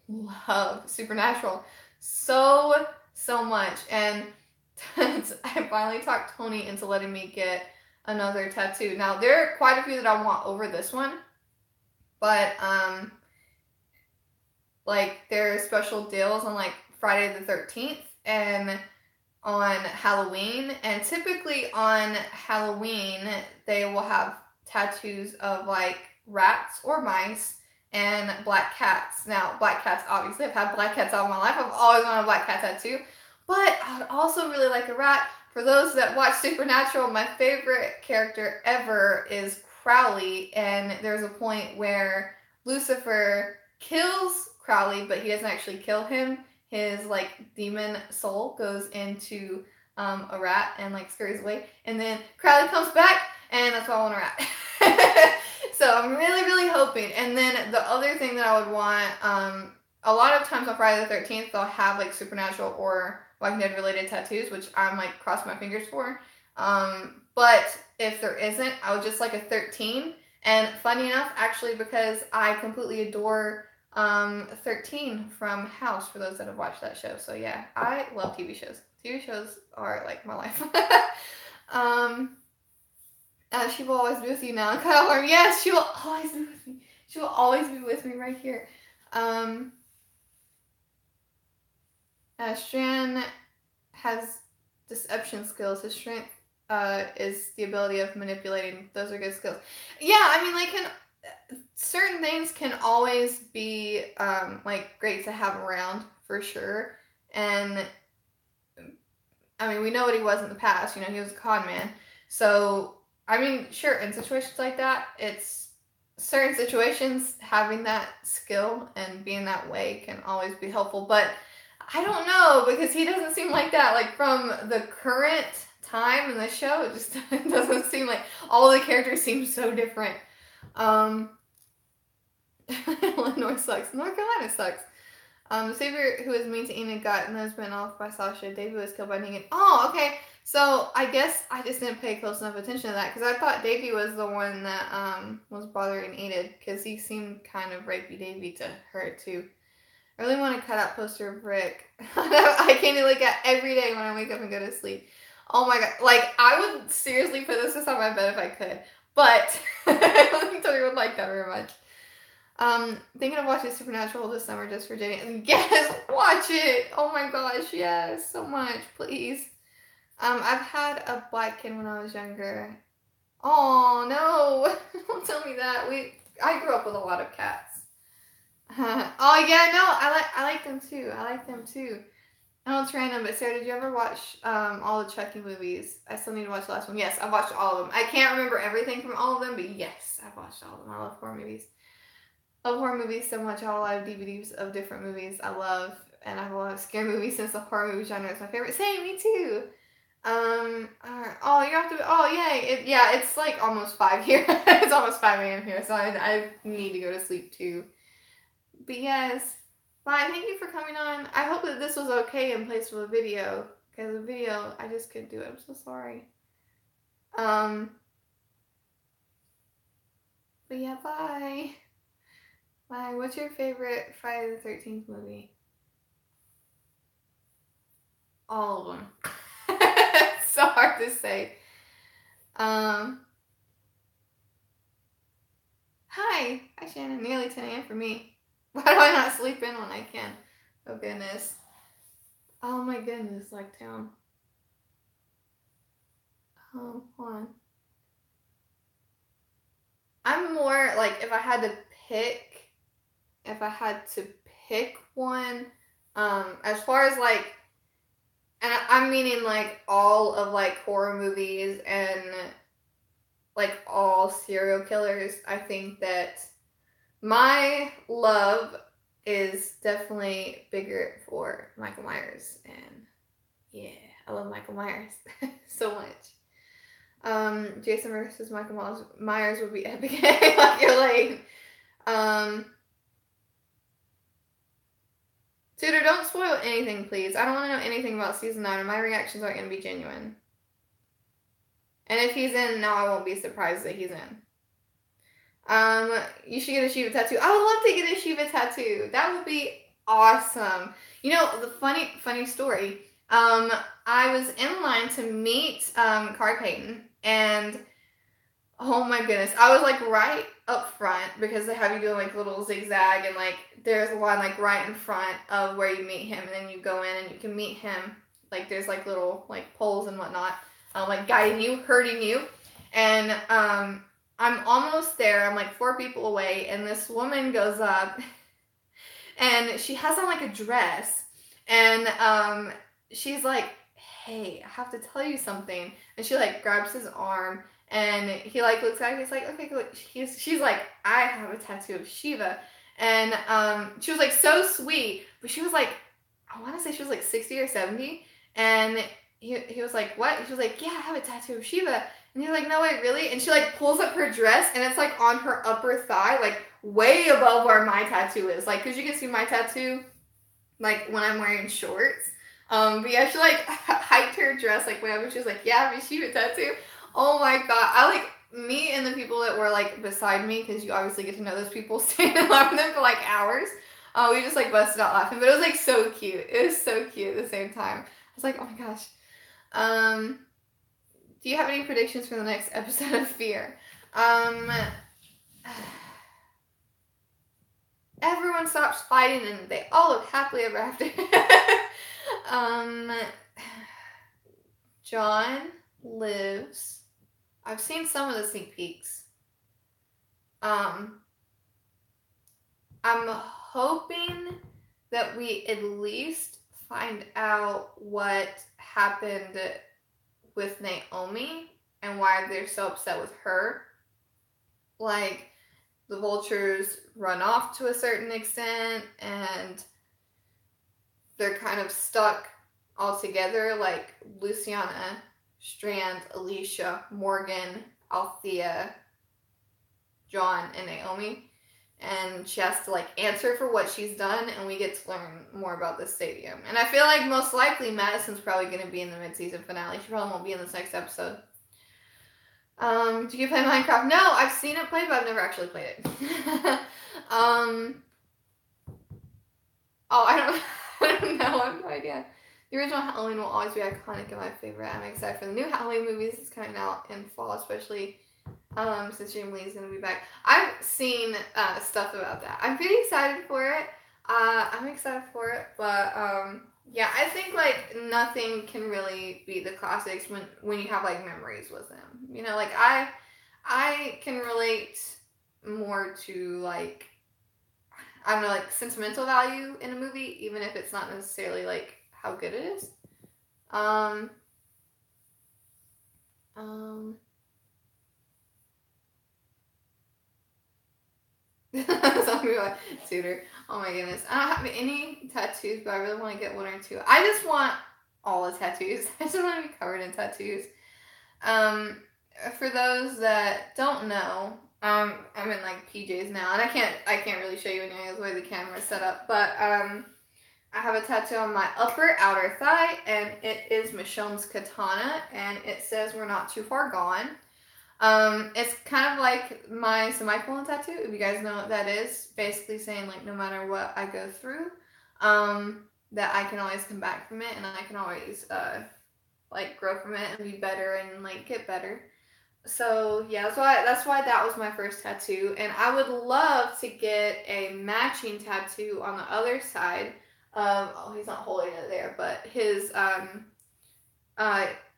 love Supernatural so much. And I finally talked Tony into letting me get another tattoo. Now, there are quite a few that I want over this one, but like, there are special deals on like Friday the 13th and on Halloween. And typically on Halloween, they will have tattoos of like rats or mice and black cats. Now, black cats, obviously, I've had black cats all my life. I've always wanted a black cat tattoo. But I would also really like a rat. For those that watch Supernatural, my favorite character ever is Crowley. And there's a point where Lucifer kills Crowley, but he doesn't actually kill him. His like demon soul goes into a rat and like scurries away. And then Crowley comes back, and that's why I want a rat. So I'm really, really hoping. And then the other thing that I would want, a lot of times on Friday the 13th, they'll have like Supernatural or Walking Dead related tattoos, which I'm like crossing my fingers for. But if there isn't, I would just like a 13. And funny enough, actually, because I completely adore 13 from House, for those that have watched that show. So yeah, I love TV shows. TV shows are like my life. She will always be with you now. Kyle, yes, she will always be with me. She will always be with me right here. Strand has deception skills. His strength is the ability of manipulating. Those are good skills. Yeah, I mean, like, certain things can always be like great to have around for sure. And I mean, we know what he was in the past. You know, he was a con man. So I mean, sure, in situations like that, it's certain situations, having that skill and being that way can always be helpful. But I don't know, because he doesn't seem like that. Like, from the current time in the show, it just doesn't seem like, all the characters seem so different. Illinois sucks. North Carolina sucks. The savior who was mean to Enid got nose bent off by Sasha. David was killed by Negan. Oh, okay. So I guess I just didn't pay close enough attention to that, because I thought Davey was the one that was bothering Enid, because he seemed kind of rapey Davey to her too. I really want to cut out poster of Rick. I can't look at every day when I wake up and go to sleep. Oh my god. Like, I would seriously put this on my bed if I could. But I don't think Tony would like that very much. Thinking of watching Supernatural this summer just for Jenny. Yes, watch it! Oh my gosh, yes, so much, please. I've had a black kid when I was younger. Oh no, don't tell me that. I grew up with a lot of cats. Oh yeah, no, I like them too. I like them too. I know it's random, but Sarah, did you ever watch all the Chucky movies? I still need to watch the last one. Yes, I've watched all of them. I can't remember everything from all of them, but yes, I've watched all of them. I love horror movies. I love horror movies so much. I have a lot of DVDs of different movies I love, and I have a lot of scary movies since the horror movie genre is my favorite. Same, me too. Alright. Oh, you have to. Oh, yay! It's like almost 5 here. It's almost 5 a.m. here, so I need to go to sleep too. But yes, bye. Thank you for coming on. I hope that this was okay in place of a video, because a video I just couldn't do it. I'm so sorry. But yeah, bye. Bye. What's your favorite Friday the 13th movie? All of them. It's so hard to say. Hi. Hi, Shannon. Nearly 10 a.m. for me. Why do I not sleep in when I can? Oh, goodness. Oh, my goodness, like town. Hold on. I'm more, like, if I had to pick one, as far as, like, and I'm meaning, like, all of, like, horror movies and, like, all serial killers, I think that my love is definitely bigger for Michael Myers. And, yeah, I love Michael Myers so much. Jason versus Michael Myers would be epic. Like, you're late. Tutor, don't spoil anything, please. I don't want to know anything about season 9, and my reactions aren't going to be genuine. And if he's in, now I won't be surprised that he's in. You should get a Shiva tattoo. I would love to get a Shiva tattoo. That would be awesome. You know, the funny story. I was in line to meet Car Payton, and oh my goodness, I was like right up front because they have you doing like little zigzag, and like there's one like right in front of where you meet him, and then you go in and you can meet him. Like there's like little like poles and whatnot, like guiding you, herding you, and I'm almost there. I'm like 4 people away, and this woman goes up, and she has on like a dress, and she's like, "Hey, I have to tell you something," and she like grabs his arm. And he like looks at her, he's like, okay, cool. She's like, I have a tattoo of Shiva. And she was like so sweet, but she was like, I want to say she was like 60 or 70. And he was like, what? She was like, yeah, I have a tattoo of Shiva. And he's like, no, wait, really? And she like pulls up her dress, and it's like on her upper thigh, like way above where my tattoo is. Like, because you can see my tattoo, like when I'm wearing shorts. But yeah, she like hiked her dress like way up, and she was like, yeah, I have a Shiva tattoo. Oh my god, I like, me and the people that were like beside me, because you obviously get to know those people, staying in line with them for like hours. We just like busted out laughing, but it was like so cute. It was so cute at the same time. I was like, oh my gosh. Do you have any predictions for the next episode of Fear? Everyone stops fighting and they all live happily ever after. John lives. I've seen some of the sneak peeks. I'm hoping that we at least find out what happened with Naomi and why they're so upset with her. Like, the vultures run off to a certain extent, and they're kind of stuck all together, like Luciana, Strand, Alicia, Morgan, Althea, John, and Naomi. And she has to like answer for what she's done, and we get to learn more about the stadium. And I feel like most likely Madison's probably going to be in the mid-season finale. She probably won't be in this next episode. Do you play Minecraft? No, I've seen it played, but I've never actually played it. Oh, I don't know. I have no idea. The original Halloween will always be iconic and my favorite. I'm excited for the new Halloween movies that's coming out in fall, especially since Jamie Lee is going to be back. I've seen stuff about that. I'm pretty excited for it. I'm excited for it, but yeah, I think like nothing can really beat the classics when you have like memories with them. You know, like I can relate more to like, I don't know, like sentimental value in a movie, even if it's not necessarily like how good it is. Some people like, suitor. Oh my goodness. I don't have any tattoos, but I really want to get 1 or 2. I just want all the tattoos. I just want to be covered in tattoos. For those that don't know, I'm in like PJs now, and I can't really show you any of the way the camera's set up, but I have a tattoo on my upper outer thigh, and it is Michonne's katana, and it says "We're not too far gone." It's kind of like my semicolon tattoo, if you guys know what that is. Basically saying like no matter what I go through, that I can always come back from it, and I can always like grow from it and be better and like get better. So yeah, that's why that was my first tattoo, and I would love to get a matching tattoo on the other side of, oh, he's not holding it there, but his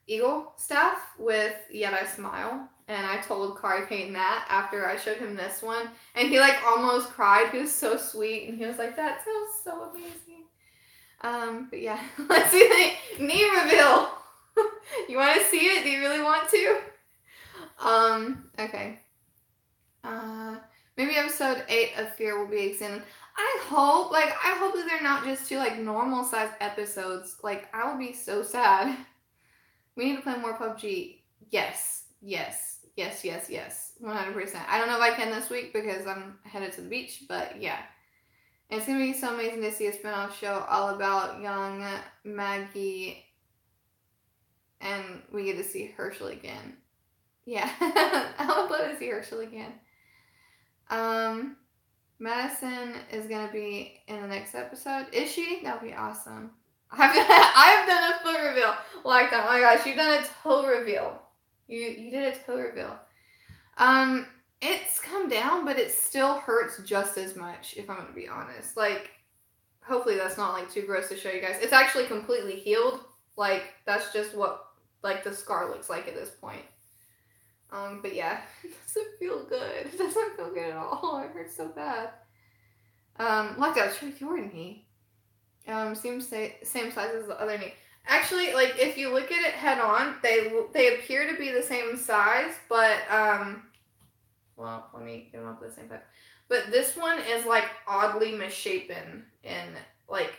eagle staff with "Yet I Smile." And I told Kari Payne that after I showed him this one, and he like almost cried. He was so sweet, and he was like, "That sounds so amazing." But yeah, let's see the knee reveal. You want to see it? Do you really want to? Okay. Maybe episode 8 of Fear will be extended. I hope that they're not just 2 like normal size episodes. Like, I will be so sad. We need to play more PUBG. Yes. 100%. I don't know if I can this week because I'm headed to the beach, but yeah. And it's going to be so amazing to see a spinoff show all about young Maggie, and we get to see Herschel again. Yeah, I would love to see Herschel again. Madison is going to be in the next episode. Is she? That would be awesome. I've done a foot reveal like that. Oh my gosh, you've done a toe reveal. You did a toe reveal. It's come down, but it still hurts just as much, if I'm going to be honest. Like, hopefully that's not, like, too gross to show you guys. It's actually completely healed. Like, that's just what, like, the scar looks like at this point. But yeah, it doesn't feel good. It doesn't feel good at all. It hurts so bad. Like, that's your knee. Seems same size as the other knee. Actually, like, if you look at it head on, they appear to be the same size, but, well, let me get them up at the same time. But this one is, like, oddly misshapen in, like,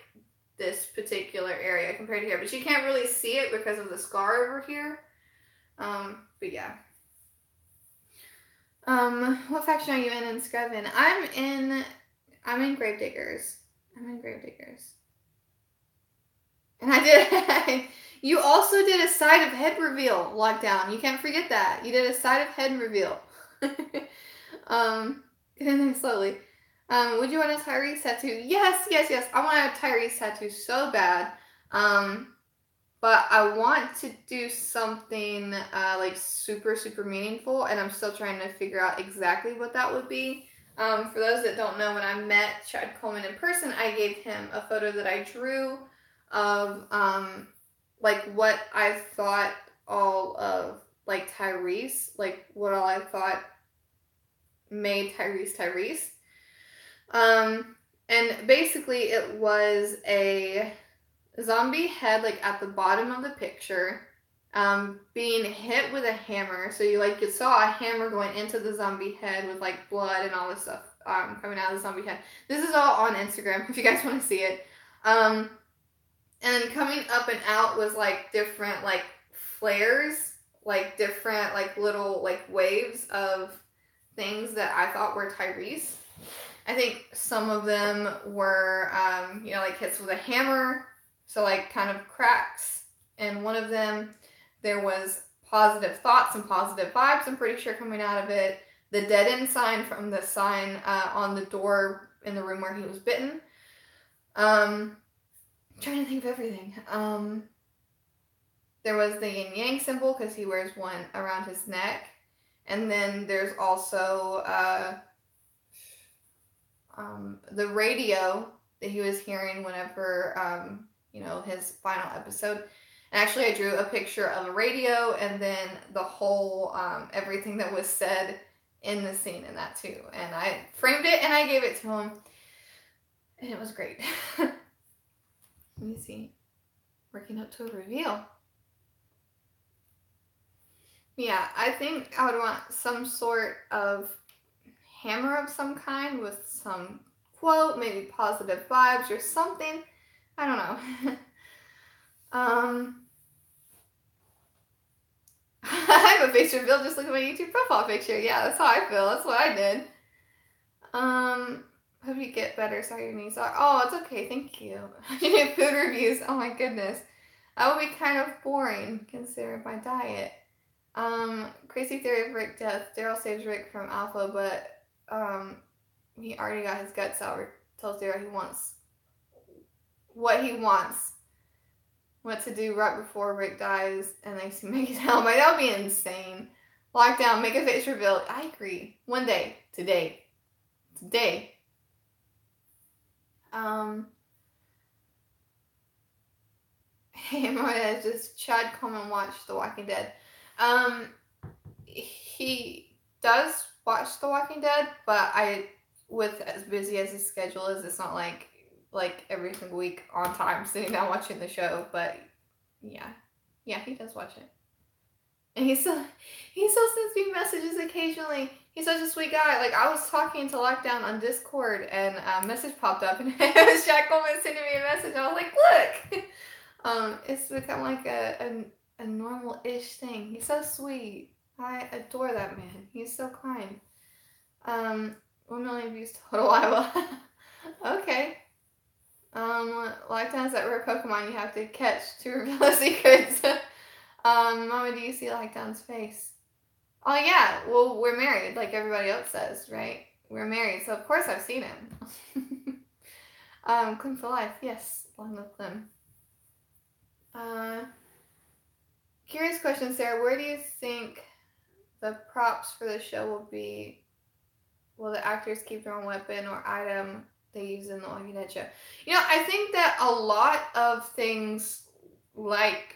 this particular area compared to here. But you can't really see it because of the scar over here. But yeah. What faction are you in Screven? I'm in Gravediggers. And I did, you also did a side of head reveal, Lockdown. You can't forget that. You did a side of head reveal. Get in there slowly. Would you want a Tyrese tattoo? Yes. I want a Tyrese tattoo so bad. But I want to do something, like, super, super meaningful, and I'm still trying to figure out exactly what that would be. For those that don't know, when I met Chad Coleman in person, I gave him a photo that I drew of, like, what I thought all of, like, Tyrese, like, what all I thought made Tyrese. And basically it was a zombie head, like, at the bottom of the picture, being hit with a hammer. So you, like, you saw a hammer going into the zombie head with, like, blood and all this stuff, coming out of the zombie head. This is all on Instagram if you guys want to see it. And then coming up and out was, like, different, like, flares, like, different, like, little, like, waves of things that I thought were Tyrese. I think some of them were, like, hits with a hammer, so, like, kind of cracks. And one of them, there was positive thoughts and positive vibes, I'm pretty sure, coming out of it. The dead end sign from the sign on the door in the room where he was bitten. Trying to think of everything. There was the yin yang symbol because he wears one around his neck, and then there's also the radio that he was hearing whenever his final episode. And actually, I drew a picture of a radio and then the whole everything that was said in the scene in that too, and I framed it and I gave it to him, and it was great. Let me see. Working up to a reveal. Yeah, I think I would want some sort of hammer of some kind with some quote, maybe positive vibes or something. I don't know. I have a face reveal, just look at my YouTube profile picture. Yeah, that's how I feel. That's what I did. Hope you get better. Sorry your knees are. Oh, it's okay. Thank you. Food reviews. Oh my goodness. That would be kind of boring considering my diet. Crazy theory of Rick death. Daryl saves Rick from Alpha, but he already got his guts out. Rick tells Daryl what he wants, what to do right before Rick dies, and they make it out. That would be insane. Lockdown, make a face reveal. I agree. One day. Today. Hey, Moya, just Chad Coleman watched The Walking Dead. He does watch The Walking Dead, but with as busy as his schedule is, it's not like every single week on time sitting down watching the show. But yeah, he does watch it, and he still sends me messages occasionally. He's such a sweet guy. Like, I was talking to Lockdown on Discord, and a message popped up, and it was Jack Coleman sending me a message. I was like, look, it's become like a normal-ish thing. He's so sweet. I adore that man. He's so kind. 1 million views total. I will. Okay. Lockdown is that rare Pokemon you have to catch to reveal the secrets. Mama, do you see Lockdown's face? Oh yeah, well, we're married, like everybody else says, right? We're married, so of course I've seen him. Clem for life, yes, along with Clem. Curious question, Sarah, where do you think the props for the show will be will the actors keep their own weapon or item they use in the Walking Dead show? You know, I think that a lot of things like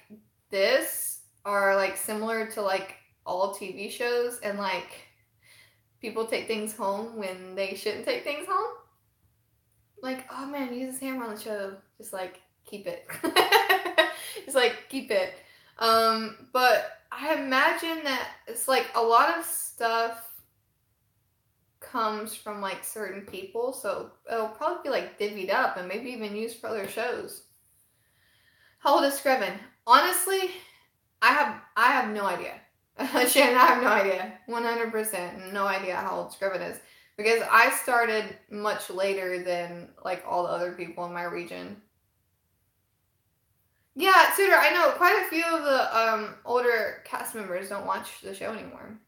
this are like similar to like all TV shows, and like people take things home when they shouldn't take things home. Like, oh man, use this hammer on the show. Just like keep it. Just like keep it. But I imagine that it's like a lot of stuff comes from like certain people, so it'll probably be like divvied up and maybe even used for other shows. How old is Scriven? Honestly, I have no idea. Shannon, I have no idea. 100% no idea how old Scriven is, because I started much later than like all the other people in my region. Yeah, Suter, I know quite a few of the older cast members don't watch the show anymore.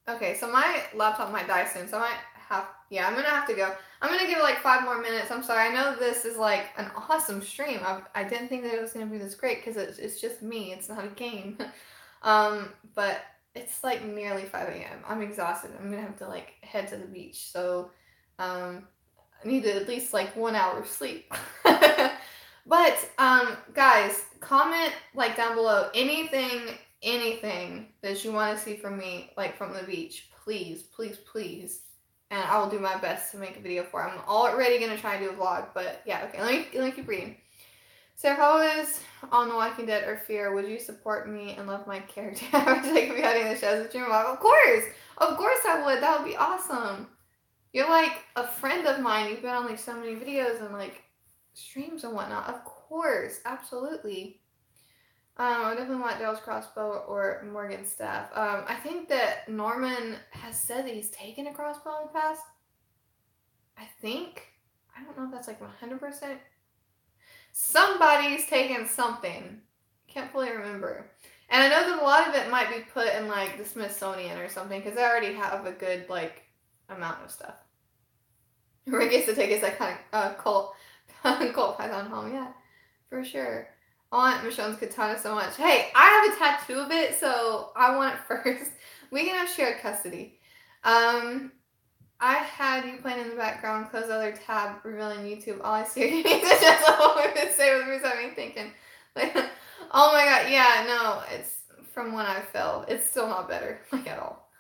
Okay, so my laptop might die soon, so I might have, yeah, I'm gonna have to go. I'm gonna give it like 5 more minutes. I'm sorry, I know this is like an awesome stream. I didn't think that it was gonna be this great because it's just me, it's not a game. But it's like nearly 5 a.m. I'm exhausted. I'm gonna have to like head to the beach, so I need at least like 1 hour of sleep. But guys, comment like down below anything that you want to see from me, like from the beach, please, and I will do my best to make a video for it. I'm already gonna try to do a vlog, but yeah, okay, let me keep reading. So if I was on The Walking Dead or Fear, would you support me and love my character? I would take me having the show as a dream vlog. Of course I would. That would be awesome. You're like a friend of mine. You've been on like so many videos and like streams and whatnot. Of course, absolutely. I definitely want Daryl's crossbow or Morgan's staff. I think that Norman has said that he's taken a crossbow in the past. I think. I don't know if that's like 100%. Somebody's taken something. Can't fully remember. And I know that a lot of it might be put in like the Smithsonian or something, because they already have a good like amount of stuff. Rick gets to take his iconic Colt Python home, yeah, for sure. I want Michonne's katana so much. Hey, I have a tattoo of it, so I want it first. We can have shared custody. I had you playing in the background, close the other tab, revealing YouTube. All I see are just a whole lot to say with me thinking. Like, oh my god, yeah, no, it's from when I fell. It's still not better, like at all.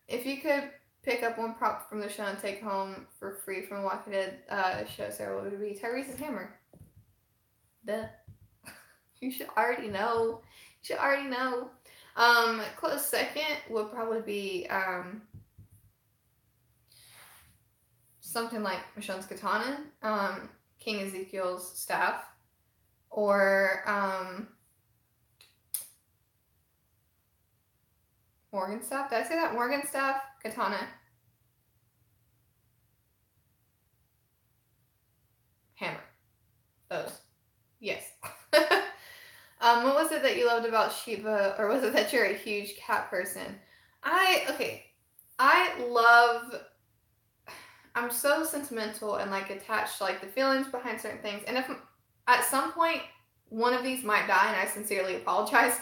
If you could pick up one prop from the show and take home for free from Walking Dead show, Sarah, what would it be? Tyrese's hammer. Duh. You should already know. Close second would probably be something like Michonne's katana, King Ezekiel's staff, or Morgan's staff. Did I say that? Morgan's staff, katana, hammer. Those. Yes. What was it that you loved about Shiva, or was it that you're a huge cat person? I'm so sentimental and like attached to like the feelings behind certain things. And if at some point one of these might die, and I sincerely apologize.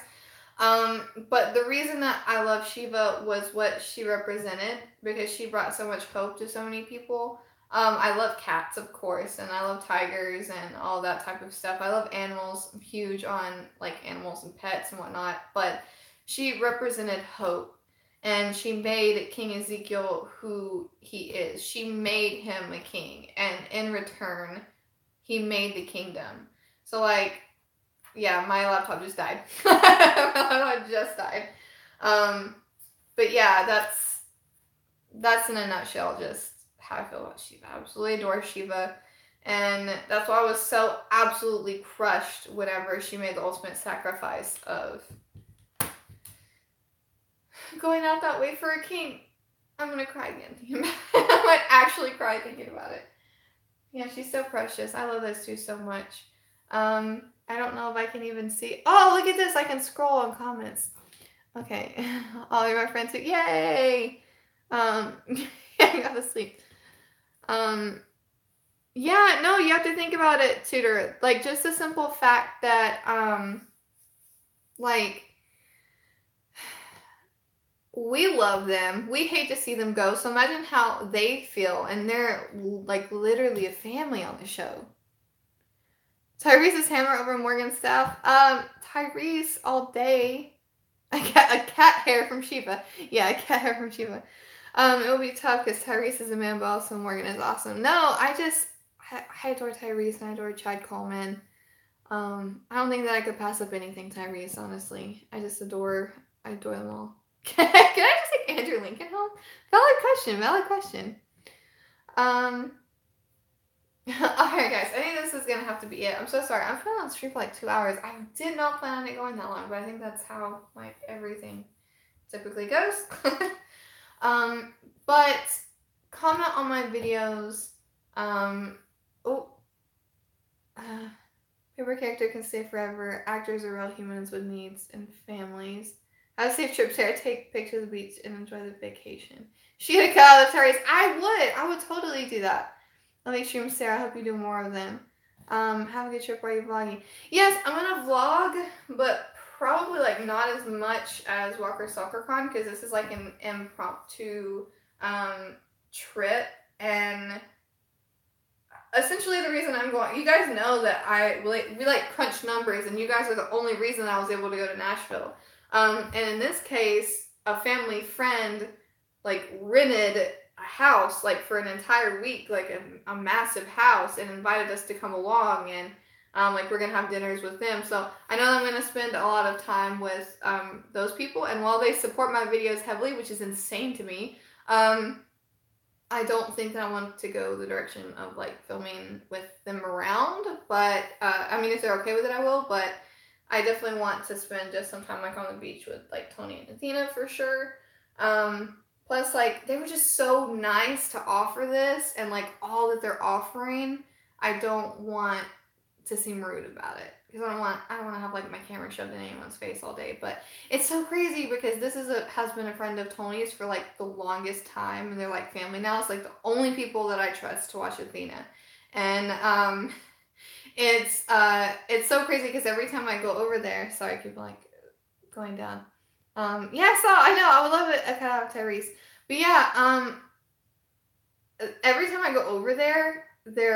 But the reason that I love Shiva was what she represented, because she brought so much hope to so many people. I love cats, of course, and I love tigers and all that type of stuff. I love animals. I'm huge on like animals and pets and whatnot, but she represented hope, and she made King Ezekiel who he is. She made him a king, and in return, he made the kingdom. So like, yeah, my laptop just died. My laptop just died. But yeah, that's in a nutshell just how I feel about Shiva. I absolutely adore Shiva, and that's why I was so absolutely crushed whenever she made the ultimate sacrifice of going out that way for a king. I'm gonna cry again thinking about it. I might actually cry thinking about it. Yeah, she's so precious. I love those two so much. I don't know if I can even see. Oh, look at this. I can scroll on comments. Okay. All of my friends too. Yay! I got to sleep. Yeah, no, you have to think about it, Tutor. Like, just the simple fact that, like, we love them. We hate to see them go. So imagine how they feel. And they're like literally a family on the show. Tyrese's hammer over Morgan's staff. Tyrese all day. A cat hair from Shiva. Yeah, a cat hair from Shiva. It will be tough because Tyrese is a man, but also Morgan is awesome. No, I adore Tyrese and I adore Chad Coleman. I don't think that I could pass up anything Tyrese, honestly. I adore them all. Can I just take Andrew Lincoln home? Valid question. Alright guys, I think this is gonna have to be it. I'm so sorry. I'm planning on stream for like 2 hours. I did not plan on it going that long, but I think that's how like everything typically goes. But comment on my videos. Favorite character can stay forever. Actors are real humans with needs and families. Have a safe trip, Sarah. Take pictures of the beach and enjoy the vacation. She had a cut out of the Tyrese. I would totally do that. I'll make streams, Sarah. I hope you do more of them. Have a good trip while you're vlogging. Yes, I'm gonna vlog, but probably like not as much as Walker SoccerCon because this is like an impromptu trip, and essentially the reason I'm going, you guys know that we like crunch numbers, and you guys are the only reason I was able to go to Nashville. And in this case, a family friend like rented a house like for an entire week, like a massive house, and invited us to come along, and like we're gonna have dinners with them. So I know that I'm gonna spend a lot of time with those people, and while they support my videos heavily, which is insane to me, I don't think that I want to go the direction of like filming with them around. But I mean, if they're okay with it, I will. But I definitely want to spend just some time like on the beach with like Tony and Athena for sure. Plus, like, they were just so nice to offer this, and like all that they're offering, I don't want to seem rude about it, because I don't want to have like my camera shoved in anyone's face all day. But it's so crazy because this has been a friend of Tony's for like the longest time, and they're like family now. It's like the only people that I trust to watch Athena, and it's so crazy because every time I go over there, sorry, I keep like going down. Yeah, so I know I would love a cut out of Tyrese, but yeah, every time I go over there, they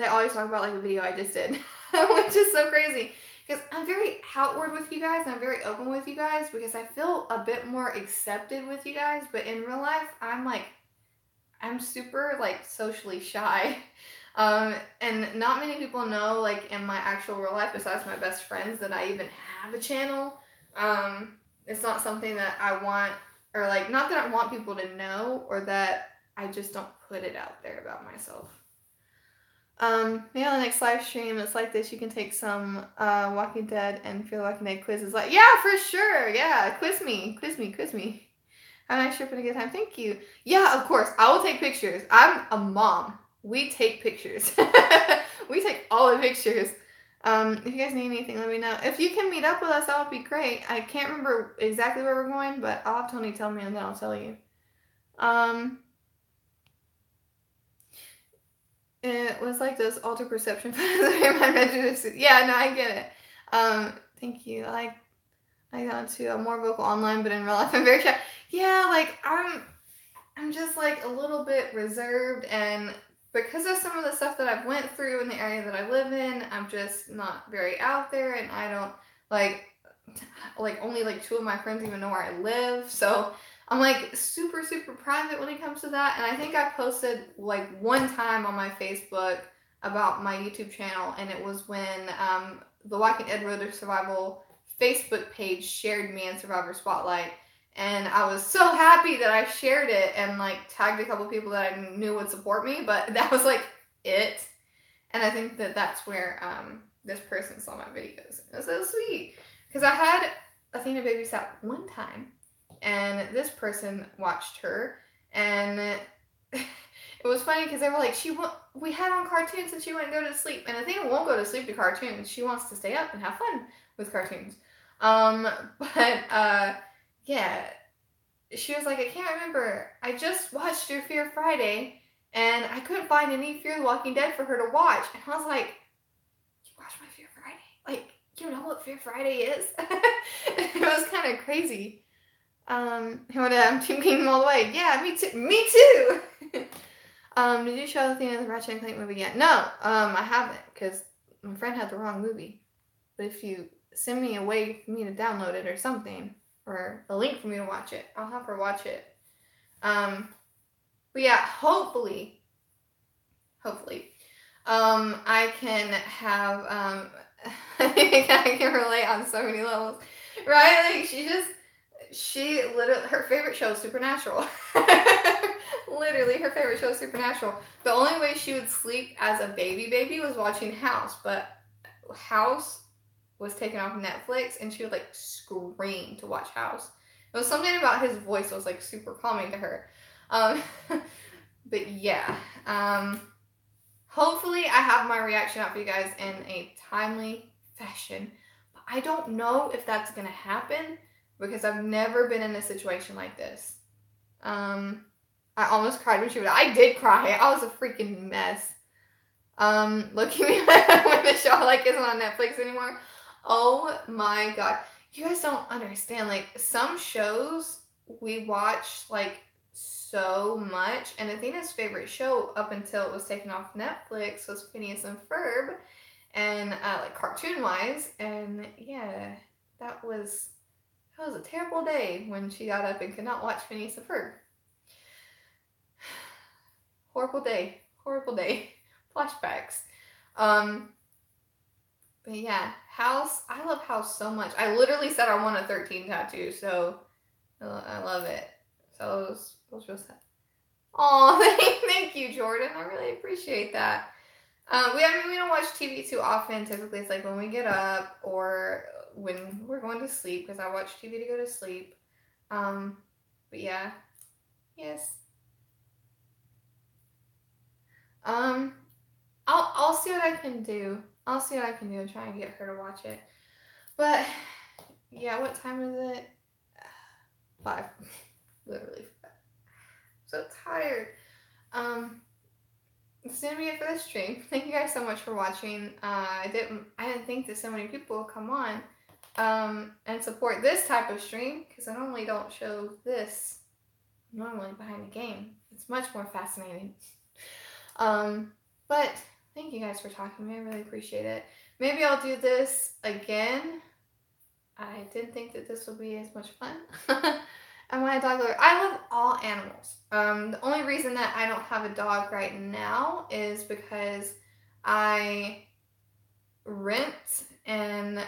always talk about like the video I just did, which is so crazy because I'm very outward with you guys, and I'm very open with you guys because I feel a bit more accepted with you guys, but in real life, I'm super like socially shy. And not many people know, like, in my actual real life, besides my best friends, that I even have a channel. It's not something that I want, or like, not that I want people to know, or that I just don't put it out there about myself. Maybe on the next live stream, it's like this, you can take some, Walking Dead and Fear the Walking Dead quizzes. Like, yeah, for sure, yeah, quiz me. Have a nice trip and a good time, thank you. Yeah, of course, I will take pictures. I'm a mom. We take pictures. We take all the pictures. If you guys need anything, let me know. If you can meet up with us, that would be great. I can't remember exactly where we're going, but I'll have Tony tell me and then I'll tell you. It was like those alter perception photos. Yeah, no, I get it. Thank you. I got to I'm more vocal online, but in real life I'm very shy. Yeah, like I'm just like a little bit reserved, and because of some of the stuff that I've went through in the area that I live in, I'm just not very out there, and I don't like only like 2 of my friends even know where I live, so I'm like super private when it comes to that. And I think I posted like one time on my Facebook about my YouTube channel, and it was when the Walking Dead Road to Survival Facebook page shared me in Survivor Spotlight. And I was so happy that I shared it and like tagged a couple people that I knew would support me, but that was like it. And I think that that's where this person saw my videos. It was so sweet because I had Athena babysat one time, and this person watched her, and it was funny because they were like, we had on cartoons and she wouldn't go to sleep. And Athena won't go to sleep to cartoons. She wants to stay up and have fun with cartoons. Yeah, she was like, I can't remember. I just watched your Fear Friday, and I couldn't find any Fear the Walking Dead for her to watch. And I was like, you watched my Fear Friday? Like, you know what Fear Friday is? It was kind of crazy. I'm Team Kingdom all the way. Yeah, me too. Me too. Did you show the end of the Ratchet and Clank movie yet? No, I haven't, because my friend had the wrong movie. But if you send me a way for me to download it or something, or a link for me to watch it, I'll have her watch it. But yeah, hopefully, I can have, I can relate on so many levels, right? Like, she literally, her favorite show is Supernatural. Literally, her favorite show is Supernatural. The only way she would sleep as a baby was watching House, but House was taken off Netflix, and she would like scream to watch House. It was something about his voice that was like super calming to her. But yeah, hopefully I have my reaction out for you guys in a timely fashion. But I don't know if that's gonna happen because I've never been in a situation like this. I almost cried when I did cry. I was a freaking mess. Looking when the show like isn't on Netflix anymore. Oh my god. You guys don't understand. Like, some shows we watch like so much, and Athena's favorite show up until it was taken off Netflix was Phineas and Ferb, and like cartoon wise, and yeah, that was a terrible day when she got up and could not watch Phineas and Ferb. Horrible day. Flashbacks. But yeah, House. I love House so much. I literally said I want a 13 tattoo, so I love it. So it was real sad. Oh, thank you, Jordan. I really appreciate that. We don't watch TV too often. Typically, it's like when we get up or when we're going to sleep, because I watch TV to go to sleep. But yeah, yes. I'll see what I can do. I'll see what I can do and try and get her to watch it. But yeah, what time is it? 5. Literally 5. So tired. It's gonna be it for this stream. Thank you guys so much for watching. I didn't think that so many people would come on and support this type of stream, because I normally don't show this. Normally behind the game. It's much more fascinating. But thank you guys for talking to me. I really appreciate it. Maybe I'll do this again. I didn't think that this would be as much fun. I'm a dog lover. I love all animals. The only reason that I don't have a dog right now is because I rent and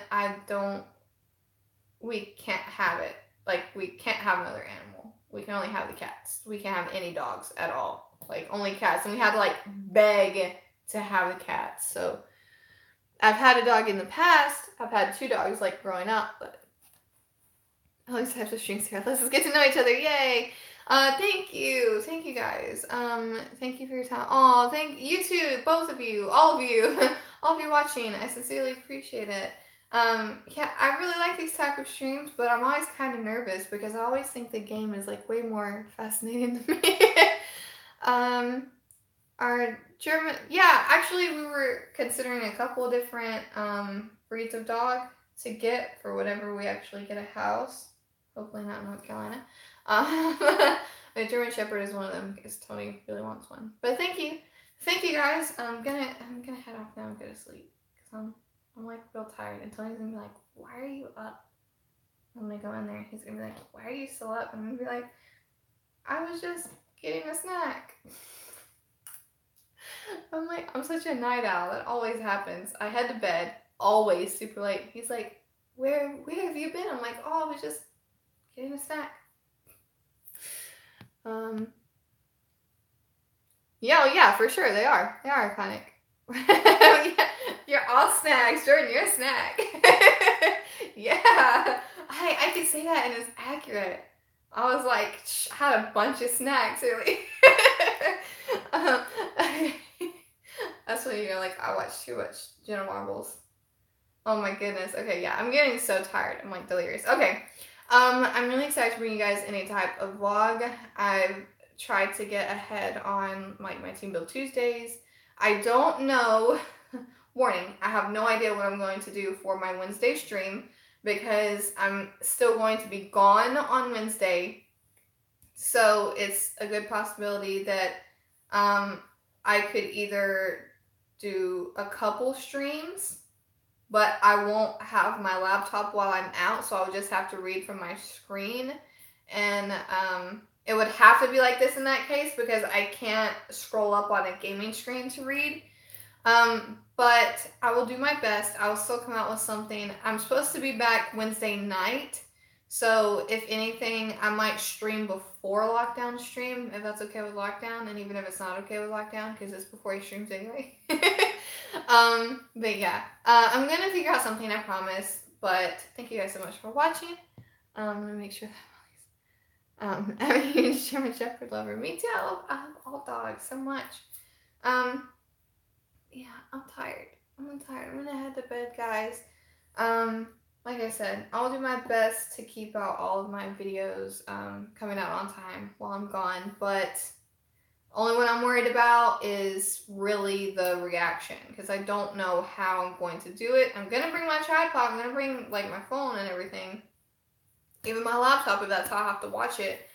we can't have it. Like, we can't have another animal. We can only have the cats. We can't have any dogs at all. Like, only cats. And we had to like beg to have the cats. So I've had a dog in the past. I've had 2 dogs like growing up, but I always have to stream together. Let's just get to know each other. Yay! Thank you guys. Thank you for your time. Oh, thank you too, both of you, all of you, all of you watching. I sincerely appreciate it. Yeah, I really like these type of streams, but I'm always kind of nervous because I always think the game is like way more fascinating than me. Our German, yeah, actually we were considering a couple of different breeds of dog to get for whenever we actually get a house. Hopefully not in North Carolina. The German Shepherd is one of them because Tony really wants one. But thank you guys. I'm gonna head off now and go to sleep because I'm like real tired, and Tony's gonna be like, "Why are you up?" I'm gonna go in there. He's gonna be like, "Why are you still up?" And I'm gonna be like, "I was just getting a snack." I'm like, I'm such a night owl. That always happens. I head to bed always super late. He's like, where have you been? I'm like, oh, I was just getting a snack. Yeah, for sure. They are iconic. Yeah, you're all snacks. Jordan, you're a snack. Yeah, I could say that and it's accurate. I was like, I had a bunch of snacks early. That's when you're like, I watch too much Jenna Marbles. Oh my goodness. Okay, yeah, I'm getting so tired. I'm like delirious. Okay, I'm really excited to bring you guys any type of vlog. I've tried to get ahead on like my Team Build Tuesdays. I don't know. Warning, I have no idea what I'm going to do for my Wednesday stream because I'm still going to be gone on Wednesday. So it's a good possibility that I could either do a couple streams, but I won't have my laptop while I'm out, so I'll just have to read from my screen. And it would have to be like this in that case because I can't scroll up on a gaming screen to read. But I will do my best. I will still come out with something. I'm supposed to be back Wednesday night. So if anything, I might stream before lockdown stream, if that's okay with lockdown, and even if it's not okay with lockdown, because it's before he streams anyway. But yeah, I'm gonna figure out something, I promise. But thank you guys so much for watching. I'm gonna make sure that I'm a huge German Shepherd lover. Me too. I love all dogs so much. Yeah, I'm tired. I'm gonna head to bed, guys. Like I said, I'll do my best to keep out all of my videos coming out on time while I'm gone, but only one I'm worried about is really the reaction, because I don't know how I'm going to do it. I'm gonna bring my tripod, I'm gonna bring like my phone and everything, even my laptop if that's how I have to watch it,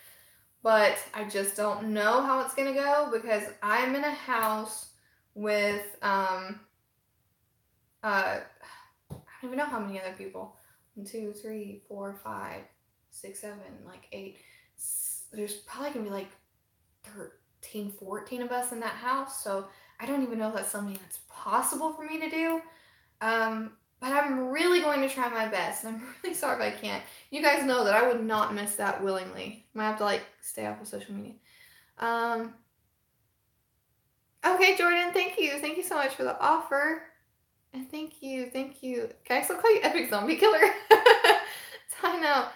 but I just don't know how it's gonna go because I'm in a house with I don't even know how many other people. 1, 2, 3, 4, 5, 6, 7, like 8. There's probably gonna be like 13, 14 of us in that house. So I don't even know if that's something that's possible for me to do. But I'm really going to try my best. And I'm really sorry if I can't. You guys know that I would not miss that willingly. I might have to like stay off of social media. Okay, Jordan, thank you. Thank you so much for the offer. And thank you. Can I still call you Epic Zombie Killer? I know.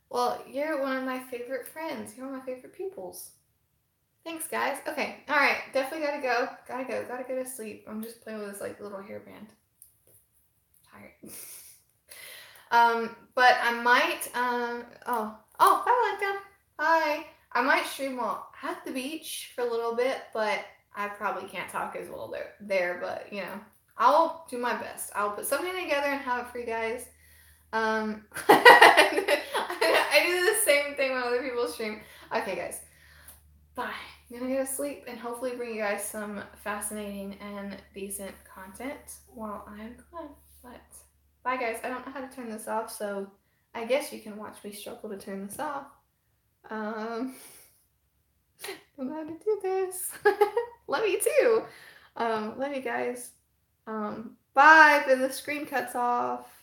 Well, you're one of my favorite friends. You're one of my favorite pupils. Thanks, guys. Okay, alright. Definitely gotta go. Gotta go to sleep. I'm just playing with this like little hairband. Tired. But I might, oh, hi, Alexa. Hi. I might stream while at the beach for a little bit, but I probably can't talk as well there, but you know, I'll do my best. I'll put something together and have it for you guys. I do the same thing when other people stream. Okay, guys. Bye. I'm gonna go to sleep and hopefully bring you guys some fascinating and decent content while I'm gone. But bye, guys. I don't know how to turn this off, so I guess you can watch me struggle to turn this off. Don't know how to do this. Love you too. Love you guys. Bye, but the screen cuts off.